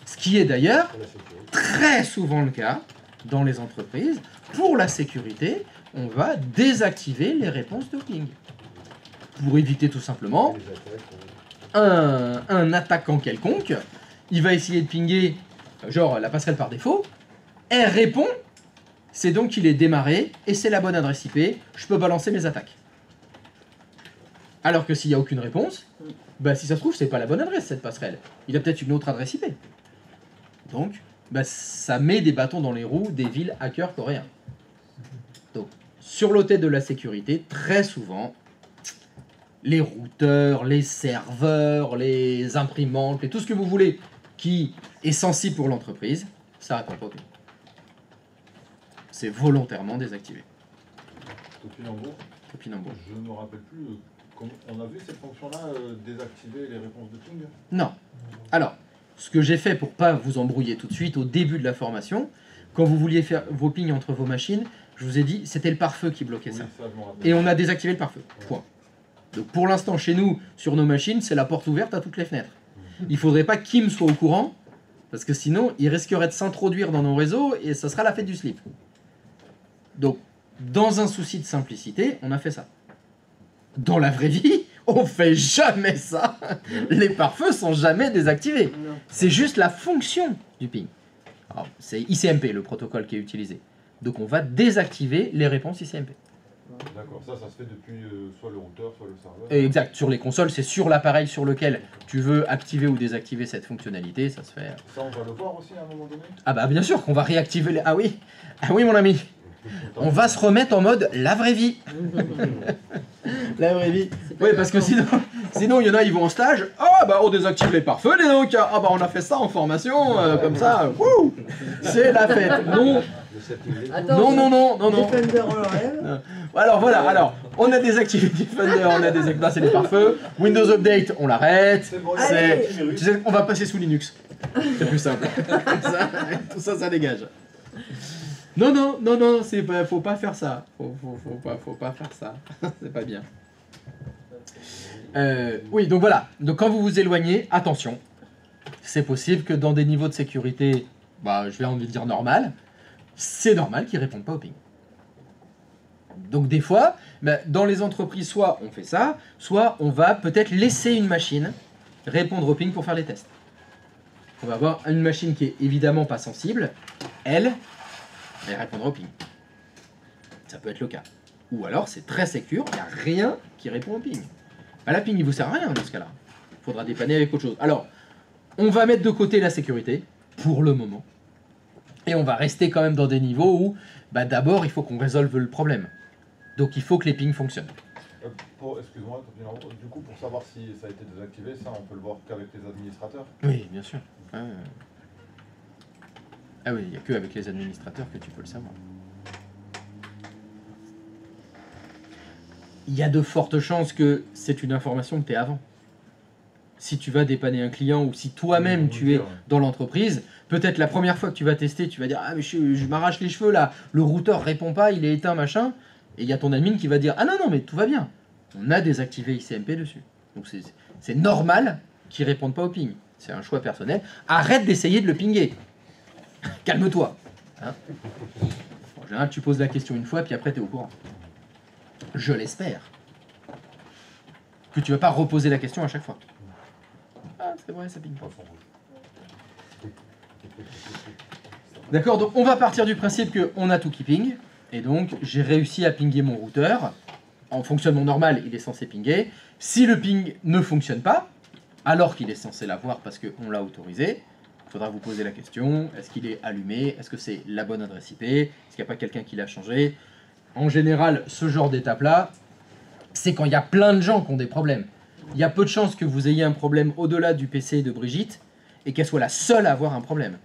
Ce qui est d'ailleurs Pour la sécurité. très souvent le cas dans les entreprises. Pour la sécurité, on va désactiver les réponses de ping. Pour éviter tout simplement Les attaques, un attaquant quelconque, il va essayer de pinguer, genre la passerelle par défaut, elle répond, c'est donc qu'il est démarré, et c'est la bonne adresse IP, je peux balancer mes attaques. Alors que s'il n'y a aucune réponse, bah si ça se trouve, c'est pas la bonne adresse cette passerelle. Il a peut-être une autre adresse IP. Donc, bah, ça met des bâtons dans les roues des villes hackers coréens. Donc, sur l'autel de la sécurité, très souvent, les routeurs, les serveurs, les imprimantes, et tout ce que vous voulez qui est sensible pour l'entreprise, ça répond pas au ping. C'est volontairement désactivé. Topinambour, Topinambour. je ne me rappelle plus. On a vu cette fonction-là, désactiver les réponses de ping? Non. Alors, ce que j'ai fait pour pas vous embrouiller tout de suite au début de la formation, quand vous vouliez faire vos pings entre vos machines, je vous ai dit, c'était le pare-feu qui bloquait Oui, ça. ça, je m'en rappelle. Et on a désactivé le pare-feu. Point. Donc pour l'instant, chez nous, sur nos machines, c'est la porte ouverte à toutes les fenêtres. Il faudrait pas qu'Im soit au courant, parce que sinon, il risquerait de s'introduire dans nos réseaux et ça sera la fête du slip. Donc, dans un souci de simplicité, on a fait ça. Dans la vraie vie, on fait jamais ça. Les pare-feux sont jamais désactivés. Non. C'est juste la fonction du ping. Alors, c'est ICMP, le protocole qui est utilisé. Donc on va désactiver les réponses ICMP. D'accord, ça se fait depuis soit le routeur, soit le serveur. Exact, sur les consoles, c'est sur l'appareil sur lequel tu veux activer ou désactiver cette fonctionnalité, ça se fait... Ça, on va le voir aussi à un moment donné. Ah bah bien sûr qu'on va réactiver les... Ah oui mon ami, on va se remettre en mode la vraie vie. La vraie vie. C'est pas Oui, parce que sinon il y en a, ils vont en stage. Ah bah on désactive les pare-feux, les donc. Ah bah on a fait ça en formation, comme ça. Wouh, c'est la fête. Non, Le setting des Attends, non. Defender on l'enlève. Alors voilà, alors on a désactivé Defender, on a désactivé, là c'est les pare-feux. Windows Update, on l'arrête. C'est bon, Allez. Tu sais, on va passer sous Linux. C'est plus simple. Tout ça, ça dégage. Non, c'est pas, faut pas faire ça. Faut pas faire ça. C'est pas bien. Oui, donc voilà. Donc quand vous vous éloignez, attention. C'est possible que dans des niveaux de sécurité, bah, je vais envie de dire normal, c'est normal qu'ils répondent pas au ping. Donc des fois, bah, dans les entreprises, soit on fait ça, soit on va peut-être laisser une machine répondre au ping pour faire les tests. On va avoir une machine qui est évidemment pas sensible, elle répondra au ping. Ça peut être le cas. Ou alors c'est très sécure, il n'y a rien qui répond au ping. Bah, la ping il vous sert à rien dans ce cas-là. Il faudra dépanner avec autre chose. Alors, on va mettre de côté la sécurité, pour le moment. Et on va rester quand même dans des niveaux où, bah, d'abord, il faut qu'on résolve le problème. Donc il faut que les pings fonctionnent. Excuse-moi, du coup, pour savoir si ça a été désactivé, ça, on peut le voir qu'avec les administrateurs. Oui, bien sûr. Ah oui, il n'y a que avec les administrateurs que tu peux le savoir. Il y a de fortes chances que c'est une information que tu es avant. Si tu vas dépanner un client ou si toi-même tu es dans l'entreprise, peut-être la première fois que tu vas tester, tu vas dire « Ah mais je m'arrache les cheveux là, le routeur répond pas, il est éteint, machin ». Et il y a ton admin qui va dire « Ah non, mais tout va bien, on a désactivé ICMP dessus ». Donc c'est normal qu'ils répondent pas au ping. C'est un choix personnel. Arrête d'essayer de le pinguer. Calme-toi. Hein, en général, tu poses la question une fois, puis après, tu es au courant. Je l'espère. Que tu vas pas reposer la question à chaque fois. Ah, c'est vrai, ça pingue pas. D'accord, donc on va partir du principe qu'on a tout qui ping. Et donc, j'ai réussi à pinguer mon routeur. En fonctionnement normal, il est censé pinguer. Si le ping ne fonctionne pas, alors qu'il est censé l'avoir parce qu'on l'a autorisé, il faudra vous poser la question, est-ce qu'il est allumé? Est-ce que c'est la bonne adresse IP? Est-ce qu'il n'y a pas quelqu'un qui l'a changé? En général, ce genre d'étape-là, c'est quand il y a plein de gens qui ont des problèmes. Il y a peu de chances que vous ayez un problème au-delà du PC de Brigitte et qu'elle soit la seule à avoir un problème.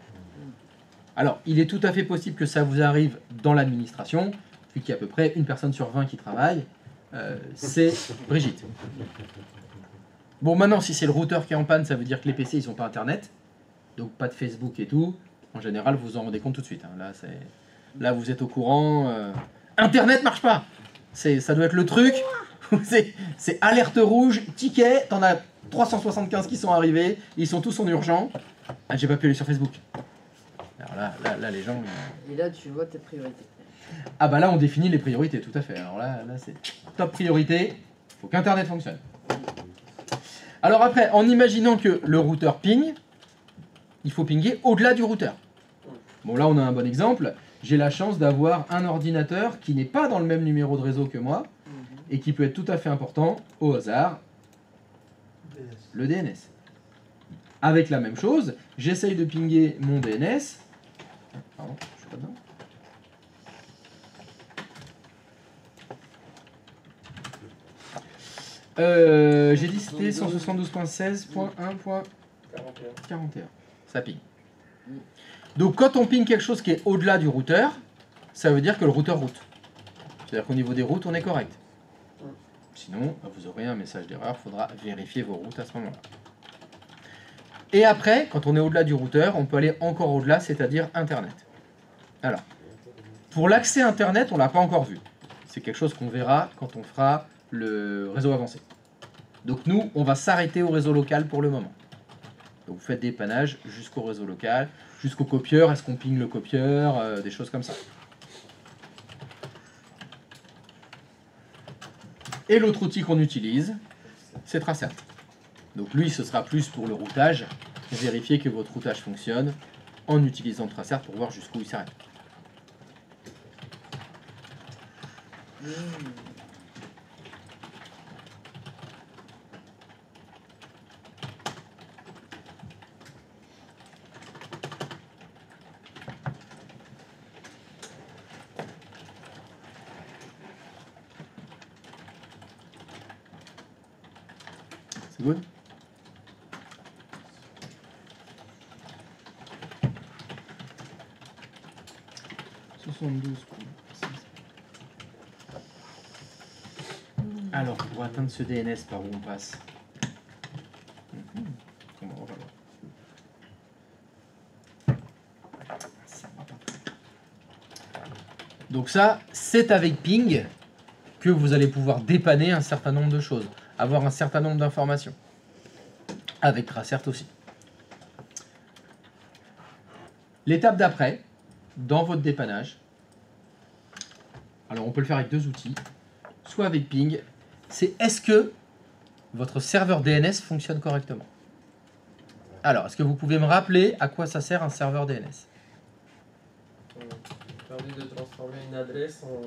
Alors, il est tout à fait possible que ça vous arrive dans l'administration, vu qu'il y a à peu près une personne sur 20 qui travaille, c'est Brigitte. Bon, maintenant, si c'est le routeur qui est en panne, ça veut dire que les PC, ils n'ont pas Internet, donc pas de Facebook et tout. En général, vous en rendez compte tout de suite. Hein. Là, vous êtes au courant. Internet marche pas. Ça doit être le truc. C'est alerte rouge, ticket. T'en as 375 qui sont arrivés. Ils sont tous en urgent. Ah, j'ai pas pu aller sur Facebook. Alors là, les gens. Et là, tu vois tes priorités. Ah bah là, on définit les priorités, tout à fait. Alors là c'est top priorité. Faut qu'Internet fonctionne. Alors après, en imaginant que le routeur ping, il faut pinguer au-delà du routeur. Bon, là, on a un bon exemple. J'ai la chance d'avoir un ordinateur qui n'est pas dans le même numéro de réseau que moi et qui peut être tout à fait important, au hasard, le DNS. Avec la même chose, j'essaye de pinguer mon DNS. Pardon, je suis pas dedans. J'ai dit c'était 172.16.1.41. Ça ping. Donc quand on ping quelque chose qui est au-delà du routeur, ça veut dire que le routeur route. C'est-à-dire qu'au niveau des routes, on est correct. Sinon, vous aurez un message d'erreur, il faudra vérifier vos routes à ce moment-là. Et après, quand on est au-delà du routeur, on peut aller encore au-delà, c'est-à-dire Internet. Alors, pour l'accès Internet, on ne l'a pas encore vu. C'est quelque chose qu'on verra quand on fera le réseau avancé. Donc nous, on va s'arrêter au réseau local pour le moment. Donc vous faites des panages jusqu'au réseau local, jusqu'au copieur, est-ce qu'on ping le copieur, des choses comme ça. Et l'autre outil qu'on utilise, c'est Tracert. Donc lui, ce sera plus pour le routage, vérifier que votre routage fonctionne en utilisant Tracert pour voir jusqu'où il s'arrête. C'est good? Alors, pour atteindre ce DNS, par où on passe? On va voir. Donc ça, c'est avec ping que vous allez pouvoir dépanner un certain nombre de choses, avoir un certain nombre d'informations. Avec Tracert aussi. L'étape d'après, dans votre dépannage, alors on peut le faire avec deux outils, soit avec ping, c'est est-ce que votre serveur DNS fonctionne correctement? Alors, est-ce que vous pouvez me rappeler à quoi ça sert un serveur DNS? Permet de transformer une adresse en.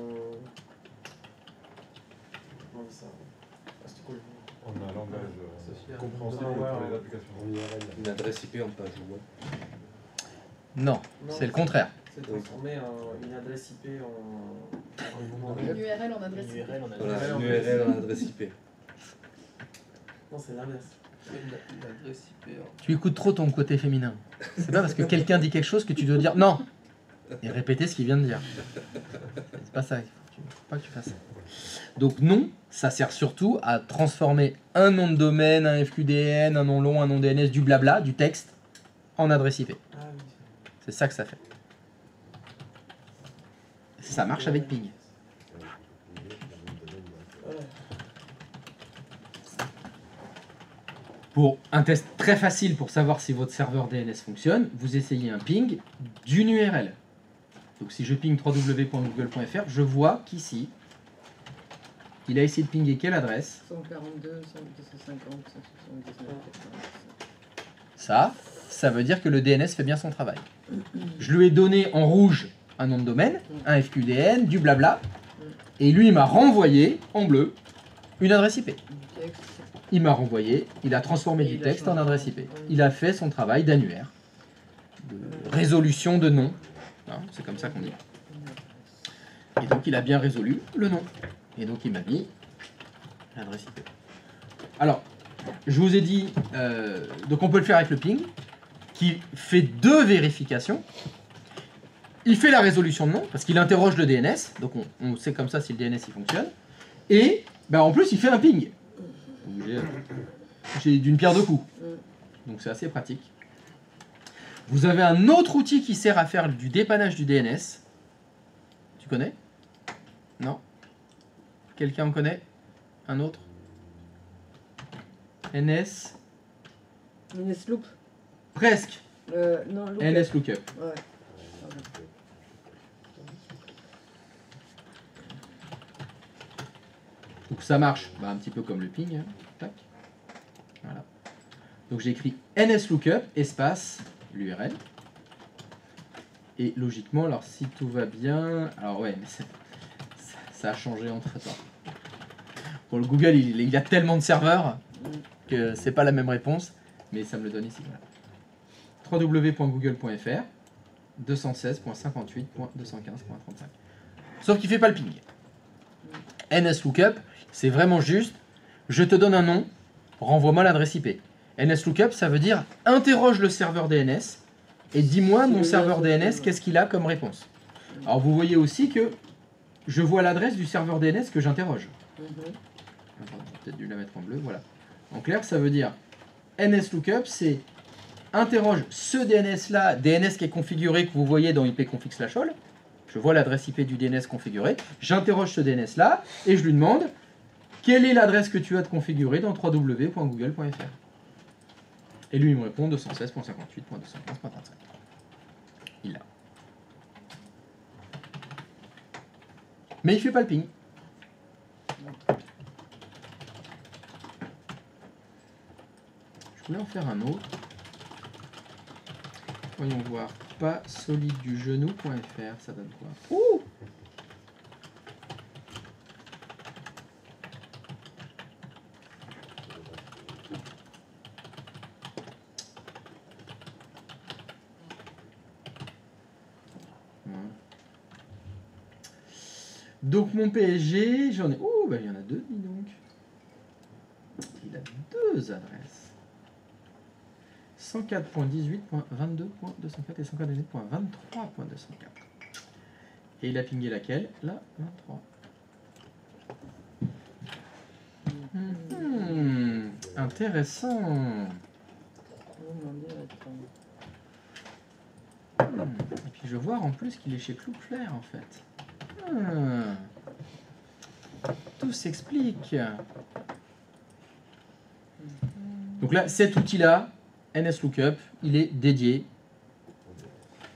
Comment on dit ça? Ah, c'est cool. On a un langage Social. compréhensible Ouais, pour ouais. les applications. En URL. Une adresse IP en page web. Non, Non, c'est le contraire. C'est transformer une adresse IP en. Une URL en adresse Une IP. URL, on a Voilà, en une URL en adresse IP. Non, c'est l'inverse. Une adresse IP. Tu écoutes trop ton côté féminin. C'est pas parce que quelqu'un dit quelque chose que tu dois dire non et répéter ce qu'il vient de dire. C'est pas ça. Faut pas que tu fasses ça. Donc non, ça sert surtout à transformer un nom de domaine, un FQDN, un nom long, un nom DNS, du blabla, du texte, en adresse IP. Ah oui. C'est ça que ça fait. Ça marche avec ping. Ouais. Pour un test très facile pour savoir si votre serveur DNS fonctionne, vous essayez un ping d'une URL. Donc si je ping www.google.fr, je vois qu'ici, il a essayé de pinguer quelle adresse? 142, 250, 179, 85. Ça veut dire que le DNS fait bien son travail. Je lui ai donné en rouge un nom de domaine, un FQDN, du blabla, et lui il m'a renvoyé en bleu une adresse IP. Du texte. Il m'a renvoyé, il a transformé Et du il a texte en changé. adresse IP. Il a fait son travail d'annuaire, de résolution de nom. Hein, c'est comme ça qu'on dit. Et donc il a bien résolu le nom. Et donc il m'a mis l'adresse IP. Alors, je vous ai dit, donc on peut le faire avec le ping, qui fait deux vérifications. Il fait la résolution de nom, parce qu'il interroge le DNS, donc on sait comme ça si le DNS il fonctionne. Et ben, en plus il fait un ping. Donc, j'ai d'une pierre deux coups. Donc c'est assez pratique. Vous avez un autre outil qui sert à faire du dépannage du DNS. Tu connais? Non? Quelqu'un en connaît? Un autre? NS? NSLoop. Presque. Non, Lookup. NS Lookup. Ouais. Donc ça marche bah, un petit peu comme le ping. Hein. Tac. Voilà. Donc j'ai écrit NSLookup, espace, l'URL. Et logiquement, alors si tout va bien... Alors ouais, mais ça a changé entre temps. Pour le Google, il a tellement de serveurs que c'est pas la même réponse. Mais ça me le donne ici. Voilà. www.google.fr 216.58.215.35. Sauf qu'il fait pas le ping. NSLookup, c'est vraiment juste, je te donne un nom, renvoie-moi l'adresse IP. NSLookup, ça veut dire interroge le serveur DNS et dis-moi mon serveur DNS, qu'est-ce qu'il a comme réponse. Alors vous voyez aussi que je vois l'adresse du serveur DNS que j'interroge. Attends, j'ai peut-être dû la mettre en bleu, voilà. En clair, ça veut dire NSLookup, c'est interroge ce DNS-là, DNS qui est configuré, que vous voyez dans ipconfig/all. Je vois l'adresse IP du DNS configuré. J'interroge ce DNS-là et je lui demande quelle est l'adresse que tu as de configurée dans www.google.fr. Et lui, il me répond 216.58.215.35. Il l'a. Mais il ne fait pas le ping. Je voulais en faire un autre. Voyons voir. Pas solide du genou.fr, ça donne quoi? Ouh! Donc mon PSG, j'en ai... Ouh, bah il y en a deux, dis donc. Il a deux adresses. 104.18.22.204 et 104.18.23.204. Et il a pingé laquelle? La 23. Intéressant. Et puis je vois en plus qu'il est chez Cloudflare en fait. Tout s'explique. Donc là, cet outil-là, NSLOOKUP, il est dédié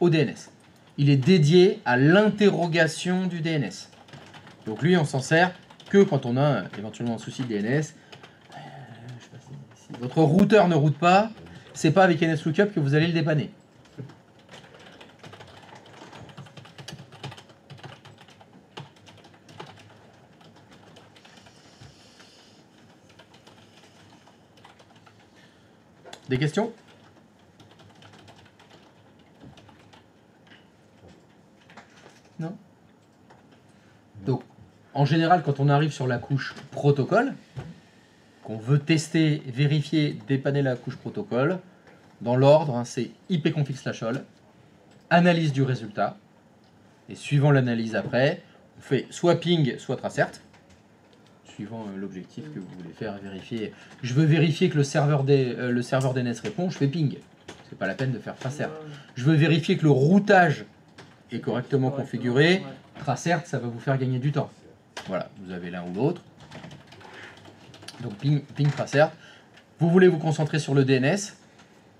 au DNS. Il est dédié à l'interrogation du DNS. Donc lui, on s'en sert que quand on a éventuellement un souci de DNS. Je sais pas si votre routeur ne route pas, c'est pas avec NSLOOKUP que vous allez le dépanner. Des questions? Non? Donc, en général, quand on arrive sur la couche protocole, qu'on veut tester, vérifier, dépanner la couche protocole, dans l'ordre, hein, c'est ipconfig/all, analyse du résultat, et suivant l'analyse après, on fait soit ping, soit tracert, suivant l'objectif que vous voulez faire vérifier. Je veux vérifier que le serveur DNS répond, je fais ping. C'est pas la peine de faire tracert. Je veux vérifier que le routage est correctement configuré. Tracert, ça va vous faire gagner du temps. Voilà, vous avez l'un ou l'autre. Donc ping, tracert. Vous voulez vous concentrer sur le DNS,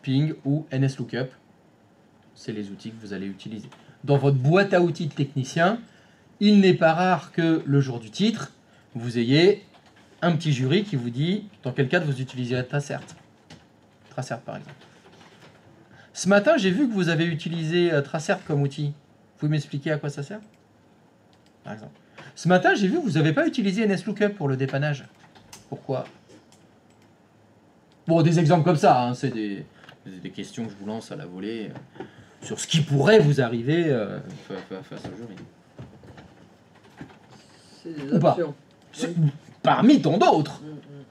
ping ou NSLOOKUP. C'est les outils que vous allez utiliser. Dans votre boîte à outils de technicien, il n'est pas rare que le jour du titre, vous ayez un petit jury qui vous dit dans quel cadre vous utilisez Tracert. Tracert par exemple. Ce matin, j'ai vu que vous avez utilisé Tracert comme outil. Vous pouvez m'expliquer à quoi ça sert? Par exemple. Ce matin, j'ai vu que vous n'avez pas utilisé NSLOOKUP pour le dépannage. Pourquoi? Bon, des exemples comme ça, hein, c'est des questions que je vous lance à la volée sur ce qui pourrait vous arriver face au jury. C'est des Ou pas. options. Parmi tant d'autres.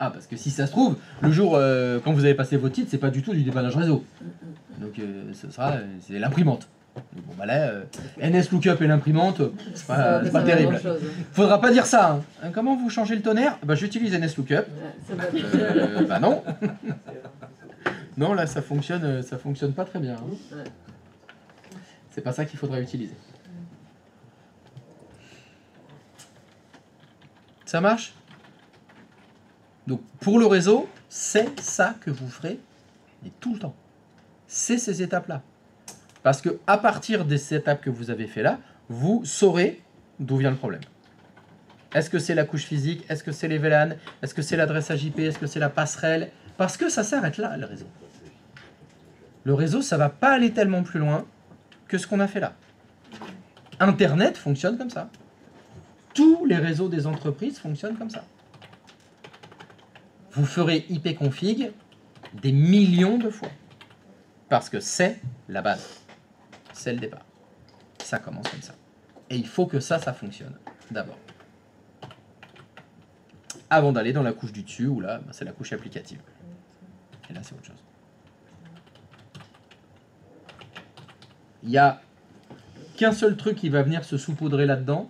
Ah, parce que si ça se trouve, le jour quand vous avez passé votre titre, c'est pas du tout du dépannage réseau. Donc ce sera c'est l'imprimante. Donc, bon, bah là, NSLOOKUP et l'imprimante, c'est pas terrible. Faudra pas dire ça. Hein. Comment vous changez le tonnerre? Bah j'utilise NSLOOKUP. Bah non. Non, là ça fonctionne pas très bien. Hein. C'est pas ça qu'il faudra utiliser. Ça marche? Donc pour le réseau, c'est ça que vous ferez, et tout le temps. C'est ces étapes-là. Parce que à partir de ces étapes que vous avez fait là, vous saurez d'où vient le problème. Est-ce que c'est la couche physique? Est-ce que c'est les VLAN? Est-ce que c'est l'adressage IP? Est-ce que c'est la passerelle? Parce que ça s'arrête là, le réseau. Le réseau, ça ne va pas aller tellement plus loin que ce qu'on a fait là. Internet fonctionne comme ça. Tous les réseaux des entreprises fonctionnent comme ça. Vous ferez ipconfig des millions de fois. Parce que c'est la base. C'est le départ. Ça commence comme ça. Et il faut que ça fonctionne d'abord. Avant d'aller dans la couche du dessus, où là, c'est la couche applicative. Et là, c'est autre chose. Il n'y a qu'un seul truc qui va venir se saupoudrer là-dedans,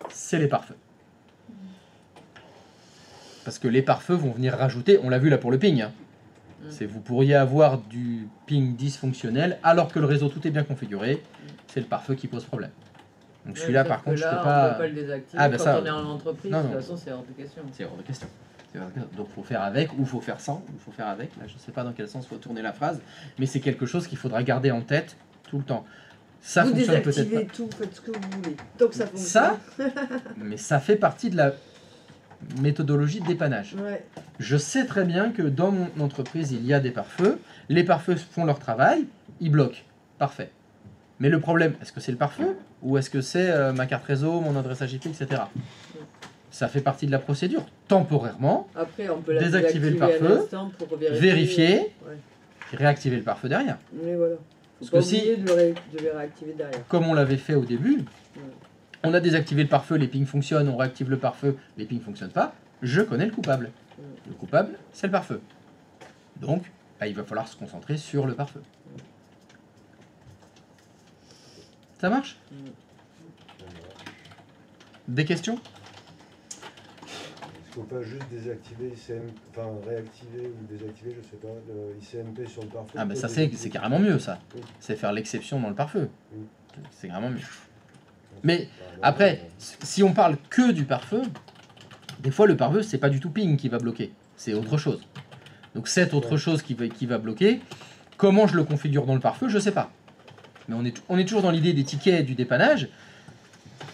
c'est les pare-feux. Parce que les pare-feux vont venir rajouter, on l'a vu là pour le ping, hein, C'est vous pourriez avoir du ping dysfonctionnel alors que le réseau tout est bien configuré. C'est le pare-feu qui pose problème. Donc celui-là, par contre, je ne peux On pas... peut pas le désactiver Ah, ben quand ça, on est en entreprise. non, De non. toute façon, c'est hors de question. C'est hors de question. Donc il faut faire avec, ou il faut faire sans, ou il faut faire avec. Là, je ne sais pas dans quel sens il faut tourner la phrase, mais c'est quelque chose qu'il faudra garder en tête tout le temps. Ça Vous fonctionne peut-être désactivez pas. tout, faites ce que vous voulez. Tant que ça fonctionne. Ça, mais ça fait partie de la méthodologie de dépannage. Ouais. Je sais très bien que dans mon entreprise, il y a des pare-feux. Les pare-feux font leur travail, ils bloquent. Parfait. Mais le problème, est-ce que c'est le pare-feu ou est-ce que c'est ma carte réseau, mon adresse IP, etc. Ça fait partie de la procédure. Temporairement, Après, on peut la Désactiver le désactiver à pare-feu, l'instant pour vérifier. vérifier, Ouais. puis réactiver le pare-feu derrière. Mais voilà. Faut Parce pas que si- oublier de le réactiver derrière. Comme on l'avait fait au début, on a désactivé le pare-feu, les pings fonctionnent, on réactive le pare-feu, les pings ne fonctionnent pas. Je connais le coupable. Le coupable, c'est le pare-feu. Donc, bah, il va falloir se concentrer sur le pare-feu. Ça marche? Des questions? Est-ce qu'on peut juste désactiver enfin réactiver ou désactiver, je sais pas, le ICMP sur le pare-feu? Ah bah ça c'est carrément mieux ça. Oui. C'est faire l'exception dans le pare-feu. Oui. C'est carrément mieux. Mais après, si on parle que du pare-feu, des fois le pare-feu c'est pas du tout ping qui va bloquer, c'est autre chose. Donc cette autre chose qui va bloquer, comment je le configure dans le pare-feu, je sais pas. Mais on est toujours dans l'idée des tickets et du dépannage.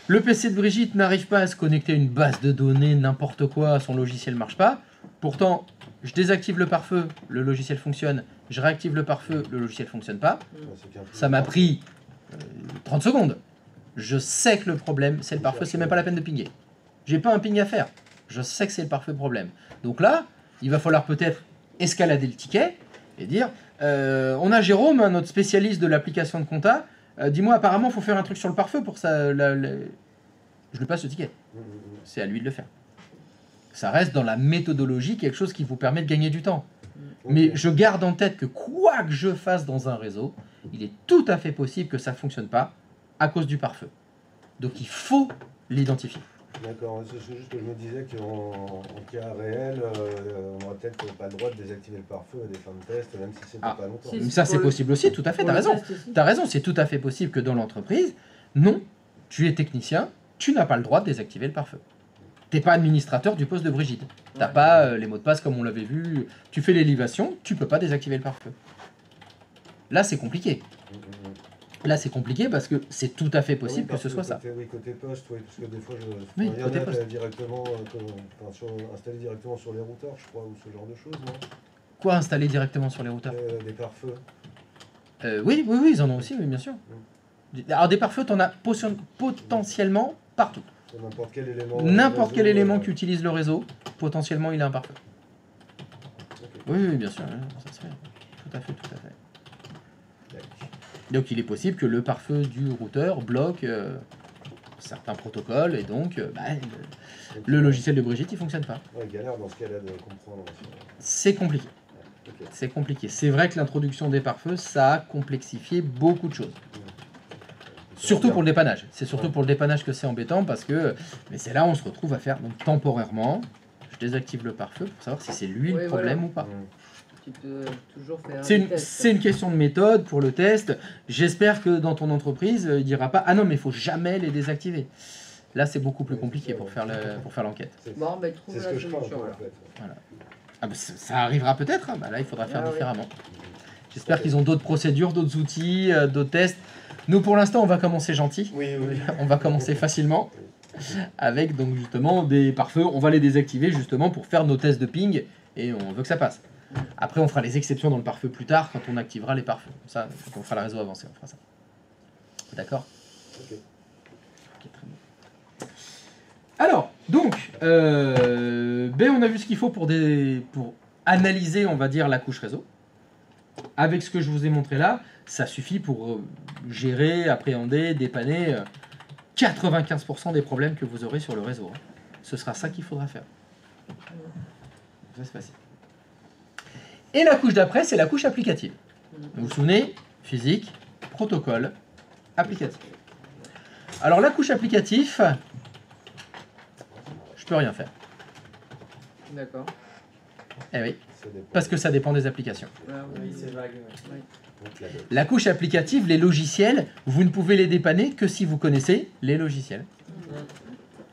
Le PC de Brigitte n'arrive pas à se connecter à une base de données, n'importe quoi, son logiciel marche pas. Pourtant, je désactive le pare-feu, le logiciel fonctionne. Je réactive le pare-feu, le logiciel fonctionne pas. Ça m'a pris 30 secondes. Je sais que le problème, c'est le pare-feu, c'est même pas la peine de pinguer. J'ai pas un ping à faire. Je sais que c'est le pare-feu problème. Donc là, il va falloir peut-être escalader le ticket et dire on a Jérôme, notre spécialiste de l'application de compta. Dis-moi, apparemment, il faut faire un truc sur le pare-feu pour ça. Je lui passe le ticket. C'est à lui de le faire. Ça reste dans la méthodologie quelque chose qui vous permet de gagner du temps. Mais je garde en tête que quoi que je fasse dans un réseau, il est tout à fait possible que ça ne fonctionne pas à cause du pare-feu. Donc il faut l'identifier. D'accord, c'est juste que je me disais qu'en cas réel, on n'aurait peut-être pas le droit de désactiver le pare-feu à des fins de test, même si c'est pas longtemps. Si. Ça c'est possible aussi, tout à fait, t'as raison. T'as raison, c'est tout à fait possible que dans l'entreprise, non, tu es technicien, tu n'as pas le droit de désactiver le pare-feu. T'es pas administrateur du poste de Brigitte. T'as pas les mots de passe comme on l'avait vu. Tu fais l'élévation, tu peux pas désactiver le pare-feu. Là c'est compliqué. Là c'est compliqué parce que c'est tout à fait possible que ce soit ça. Oui, côté poste, oui, parce que des fois, Oui, il y en côté a poste. directement, installé directement sur les routeurs, je crois, ou ce genre de choses, non? Quoi installer directement sur les routeurs? Des pare-feux. Oui, ils en ont aussi, oui, bien sûr. Alors des pare-feux, t'en as potentiellement partout. N'importe quel élément. N'importe quel réseau, élément qui utilise le réseau, potentiellement il a un pare-feu. Oui, bien sûr, ça se fait. Tout à fait. Donc il est possible que le pare-feu du routeur bloque certains protocoles et donc le logiciel de Brigitte il fonctionne pas. Ouais, galère dans ce cas-là de comprendre. C'est compliqué. Ok. C'est compliqué. C'est vrai que l'introduction des pare-feux, ça a complexifié beaucoup de choses. Surtout pour le dépannage. C'est surtout pour le dépannage que c'est embêtant parce que mais c'est là où on se retrouve à faire donc temporairement, je désactive le pare-feu pour savoir si c'est lui le problème ou pas. Tu peux toujours faire C'est une question de méthode pour le test. J'espère que dans ton entreprise, il ne dira pas « Ah non, mais il faut jamais les désactiver ». Là, c'est beaucoup plus compliqué pour faire l'enquête. Bon, ben trouve C'est ce la que je pense, solution en alors. fait. Ah bah, ça arrivera peut-être. Bah, là, il faudra faire Ah, différemment. J'espère qu'ils ont d'autres procédures, d'autres outils, d'autres tests. Nous, pour l'instant, on va commencer gentil. Oui. On va commencer facilement avec donc justement des pare-feux. On va les désactiver justement pour faire nos tests de ping et on veut que ça passe. Après, on fera les exceptions dans le pare-feu plus tard quand on activera les pare-feux. Ça, quand on fera le réseau avancé, on fera ça. D'accord ? Ok. Ok, très bien. Alors, donc, on a vu ce qu'il faut pour analyser, on va dire, la couche réseau. Avec ce que je vous ai montré là, ça suffit pour gérer, appréhender, dépanner 95% des problèmes que vous aurez sur le réseau. Ce sera ça qu'il faudra faire. Ça, c'est facile. Et la couche d'après, c'est la couche applicative. Vous vous souvenez, physique, protocole, applicatif. Alors la couche applicative, je peux rien faire. D'accord. Eh oui, Ça dépend. parce que ça dépend des applications. Ah, Oui, c'est vague. Donc, la date. La couche applicative, les logiciels, vous ne pouvez les dépanner que si vous connaissez les logiciels.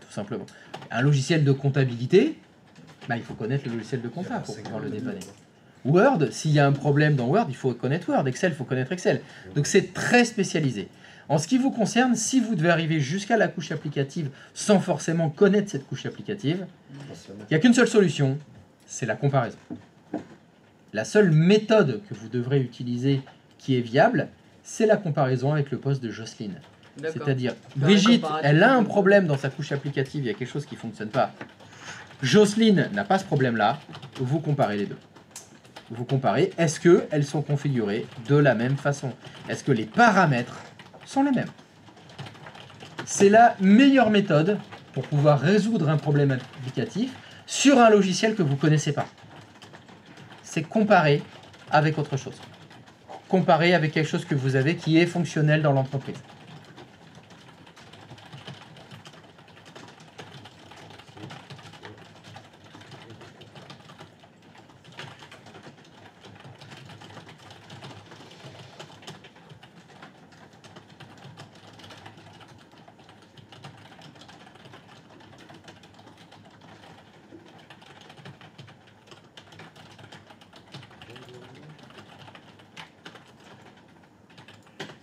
Tout simplement. Un logiciel de comptabilité, bah, il faut connaître le logiciel de compta pour pouvoir le dépanner. Word, s'il y a un problème dans Word, il faut connaître Word. Excel, il faut connaître Excel. Donc c'est très spécialisé. En ce qui vous concerne, si vous devez arriver jusqu'à la couche applicative sans forcément connaître cette couche applicative, il n'y a qu'une seule solution, c'est la comparaison. La seule méthode que vous devrez utiliser qui est viable, c'est la comparaison avec le poste de Jocelyne. D'accord. C'est-à-dire, Faire un Brigitte, comparatif. elle a un problème dans sa couche applicative, il y a quelque chose qui ne fonctionne pas. Jocelyne n'a pas ce problème-là, vous comparez les deux. Vous comparez, est-ce qu'elles sont configurées de la même façon? Est-ce que les paramètres sont les mêmes? C'est la meilleure méthode pour pouvoir résoudre un problème applicatif sur un logiciel que vous ne connaissez pas. C'est comparer avec autre chose. Comparer avec quelque chose que vous avez qui est fonctionnel dans l'entreprise.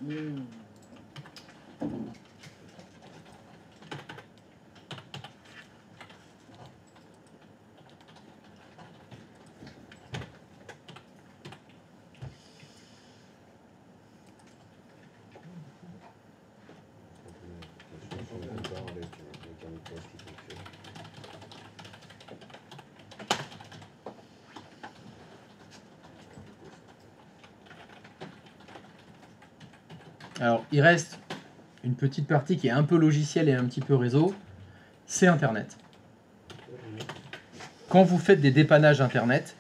Hmm. Alors, il reste une petite partie qui est un peu logiciel et un petit peu réseau, c'est Internet. Quand vous faites des dépannages Internet,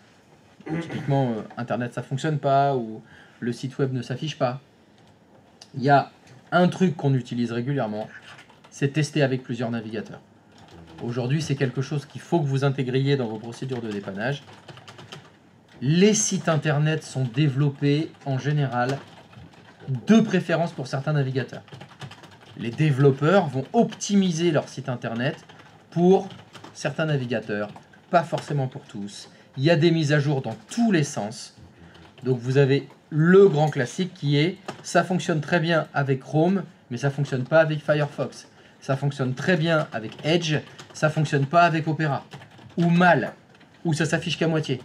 typiquement Internet ça fonctionne pas ou le site web ne s'affiche pas, il y a un truc qu'on utilise régulièrement, c'est tester avec plusieurs navigateurs. Aujourd'hui, c'est quelque chose qu'il faut que vous intégriez dans vos procédures de dépannage. Les sites Internet sont développés en général de préférence pour certains navigateurs. Les développeurs vont optimiser leur site Internet pour certains navigateurs, pas forcément pour tous. Il y a des mises à jour dans tous les sens. Donc vous avez le grand classique qui est ça fonctionne très bien avec Chrome, mais ça fonctionne pas avec Firefox. Ça fonctionne très bien avec Edge, ça fonctionne pas avec Opera. Ou mal, ou ça s'affiche qu'à moitié.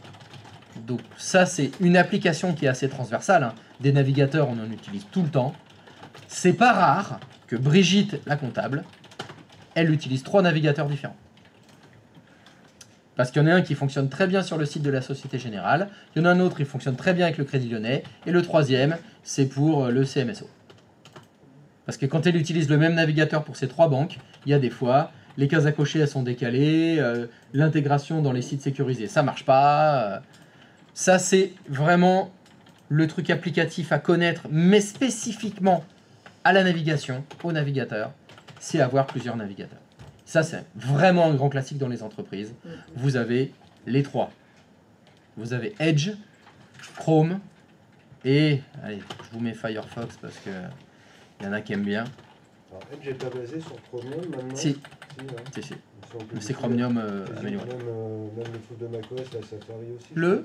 Donc ça c'est une application qui est assez transversale, hein. Des navigateurs on en utilise tout le temps. C'est pas rare que Brigitte, la comptable, elle utilise 3 navigateurs différents. Parce qu'il y en a un qui fonctionne très bien sur le site de la Société Générale, il y en a un autre qui fonctionne très bien avec le Crédit Lyonnais, et le troisième, c'est pour le CMSO. Parce que quand elle utilise le même navigateur pour ces 3 banques, il y a des fois, les cases à cocher elles sont décalées, l'intégration dans les sites sécurisés ça marche pas. Ça c'est vraiment le truc applicatif à connaître, mais spécifiquement à la navigation, au navigateur, c'est avoir plusieurs navigateurs. Ça, c'est vraiment un grand classique dans les entreprises. Vous avez les 3. Vous avez Edge, Chrome, et... Allez, je vous mets Firefox parce que il y en a qui aiment bien. Alors, Edge n'est pas basé sur Chromium maintenant. Si, ouais. si, si. Il me semble que C'est du coup, Chromium Même, amélioré. même le truc de macOS, la Safari aussi. Le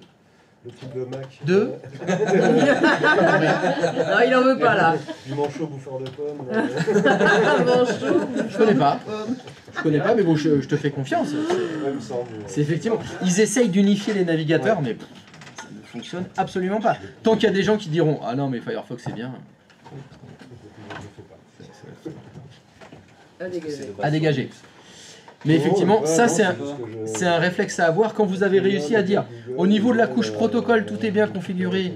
Le truc de Mac. De Non, il en veut pas là. Du manchot bouffeur de pommes. Je connais pas. Je connais pas, mais bon, je te fais confiance. Ouais, il me semble. C'est effectivement. Ils essayent d'unifier les navigateurs, mais ça ne fonctionne absolument pas. Tant qu'il y a des gens qui diront ah non mais Firefox c'est bien, À dégager. à dégager. Mais effectivement, Ouais, ça non, c'est un, juste que je- c'est un réflexe à avoir quand vous avez réussi à dire au niveau de la couche protocole tout est bien configuré.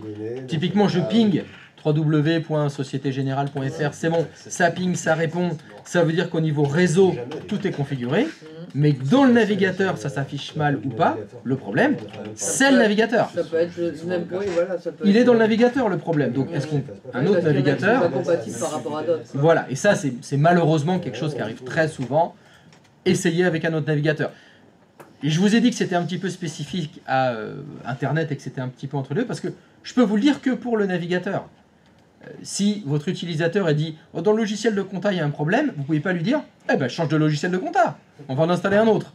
Typiquement je ping www.sociétégénérale.fr, c'est bon, ça ping, ça répond, ça veut dire qu'au niveau réseau tout est configuré, mais que dans le navigateur ça s'affiche mal ou pas, le problème c'est le navigateur. Ça peut être le même point, voilà. Ça peut Il être- est dans le navigateur le problème, donc est-ce qu'un Oui, autre parce qu'il y en a qui sont navigateur... pas compatibles par rapport à d'autres. Voilà, et ça c'est malheureusement quelque chose qui arrive très souvent. Essayez avec un autre navigateur. Et je vous ai dit que c'était un petit peu spécifique à Internet et que c'était un petit peu entre les deux, parce que je peux vous le dire que pour le navigateur. Si votre utilisateur a dit oh, dans le logiciel de compta il y a un problème, vous ne pouvez pas lui dire eh ben change de logiciel de compta, on va en installer un autre.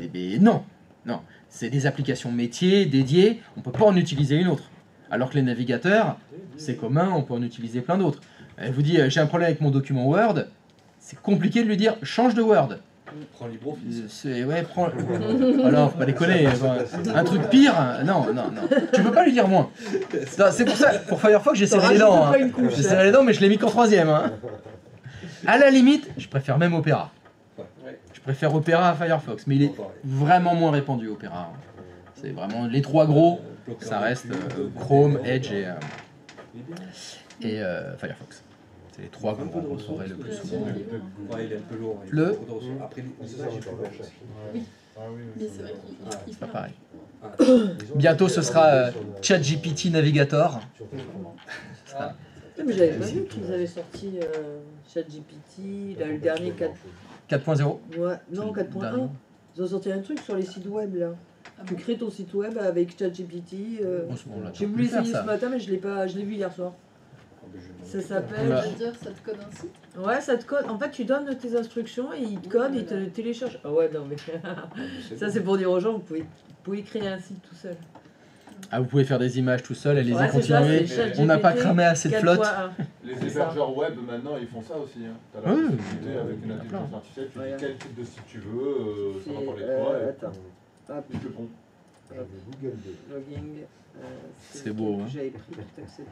Eh ben non, non. C'est des applications métiers dédiées, on ne peut pas en utiliser une autre. Alors que les navigateurs, c'est commun, on peut en utiliser plein d'autres. Elle vous dit j'ai un problème avec mon document Word, c'est compliqué de lui dire change de Word. Prends LibreOffice. Ouais, prends. Alors, faut pas déconner. Un truc pire, non. Tu peux pas lui dire moins. C'est pour ça, pour Firefox, j'ai serré les dents. Hein. J'ai serré les dents, mais je l'ai mis qu'en 3e. Hein. À la limite, je préfère même Opera. Je préfère Opera à Firefox, mais il est vraiment moins répandu, Opera. C'est vraiment les trois gros, ça reste Chrome, Edge et Firefox. C'est les trois gros qu'on retrouverait le plus souvent. Ouais, il est un peu lourd. Le. Après, C'est ça, j'ai pas cher. Oui. Ah oui, Mais c'est vrai qu'il C'est pas pareil. Ils ont Bientôt, ce sera sur le- ChatGPT Navigator. sur téléphone. Mais j'avais pas vu qu'ils avaient sorti ChatGPT, là, le dernier 4. 4.0. Ouais, non, 4.1. Ils ont sorti un truc sur les sites web là. Tu crées ton site web avec ChatGPT. J'ai voulu essayer ce matin, mais je l'ai vu hier soir. Ça s'appelle. Oula. C'est-à-dire, ça te code un site? Ouais, ça te code. En fait, tu donnes tes instructions et il te code et il te le télécharge. Ah ouais, non, mais. Ça, c'est pour dire aux gens, vous pouvez créer un site tout seul. Ah, vous pouvez faire des images tout seul, allez-y, Ouais, c'est ça, continuez. c'est ChatGPT On n'a pas cramé assez de flotte. 4.1. Les C'est hébergeurs web maintenant ils font ça aussi. Hein. Tu as la Oui, possibilité avec une intelligence artificielle, tu dis Regarde. quel type de site tu veux, ça va parler de C'est, quoi, et attends. Hop, ils te le font. J'avais Google 2. logging. C'est beau, hein. J'avais pris tout accepté.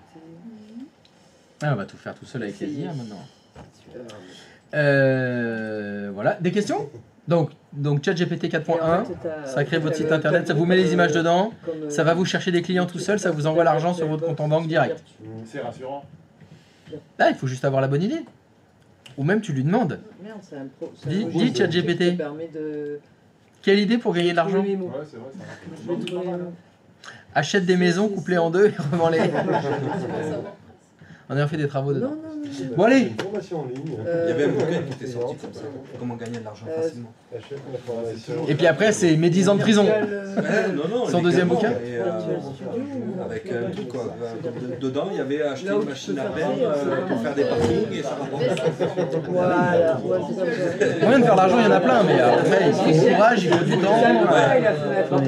Ah, on va tout faire tout seul avec les Essayez. IA maintenant. Alors, Voilà, des questions donc ChatGPT 4.1, et en fait, ça crée votre t'as site le internet, ça code vous met les comme, images dedans, comme, ça va vous chercher des clients tout seul, ça vous envoie l'argent sur votre compte en banque direct. C'est rassurant. Là, il faut juste avoir la bonne idée. Ou même tu lui demandes, Merde, c'est un pro. c'est un Dis- logiciel dis ChatGPT. qui te permet de. quelle idée pour gagner de l'argent? trouver mes mots. Ouais, c'est vrai, ça marche. Je vais trouver mes mots. Achète des maisons, coupe-les en deux et revends-les. Je veux savoir. On a fait des travaux dedans. Non, non, non. Bon, allez. C'est une formation en ligne. Il y avait un bouquin qui était sorti comme ça. Comment gagner de l'argent facilement. Achète la formation. Et puis après, c'est mes 10 ans de prison. Non, Son les deuxième gamins, bouquin et, avec un truc quoi. Dedans, il y avait acheté Là où une tu machine peux à faire pain ça, pour faire des parkings et ça rapporte. Voilà, ouais, c'est comme ça. Moyen de faire de l'argent, il y en a plein, mais après, il faut du courage, il faut du temps,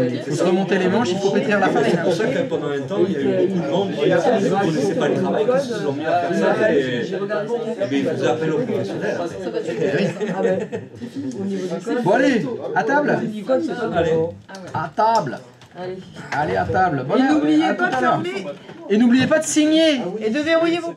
il faut se remonter les manches, il faut pétrir la C'est pour farine. ça que pendant un temps, il y a eu beaucoup de monde qui ne connaissaient pas le travail, qui se sont mis à faire ça. Et ils faisaient appel aux professionnels. Ça va, tu Ah ouais. Au niveau du code. Bon, allez, à table. Du code, c'est pas Allez. bon. Ah ouais. À table. Allez. Allez, à table. Bon, Et n'oubliez à pas tout de à l'heure. fermer Et n'oubliez pas de signer. et de verrouiller vos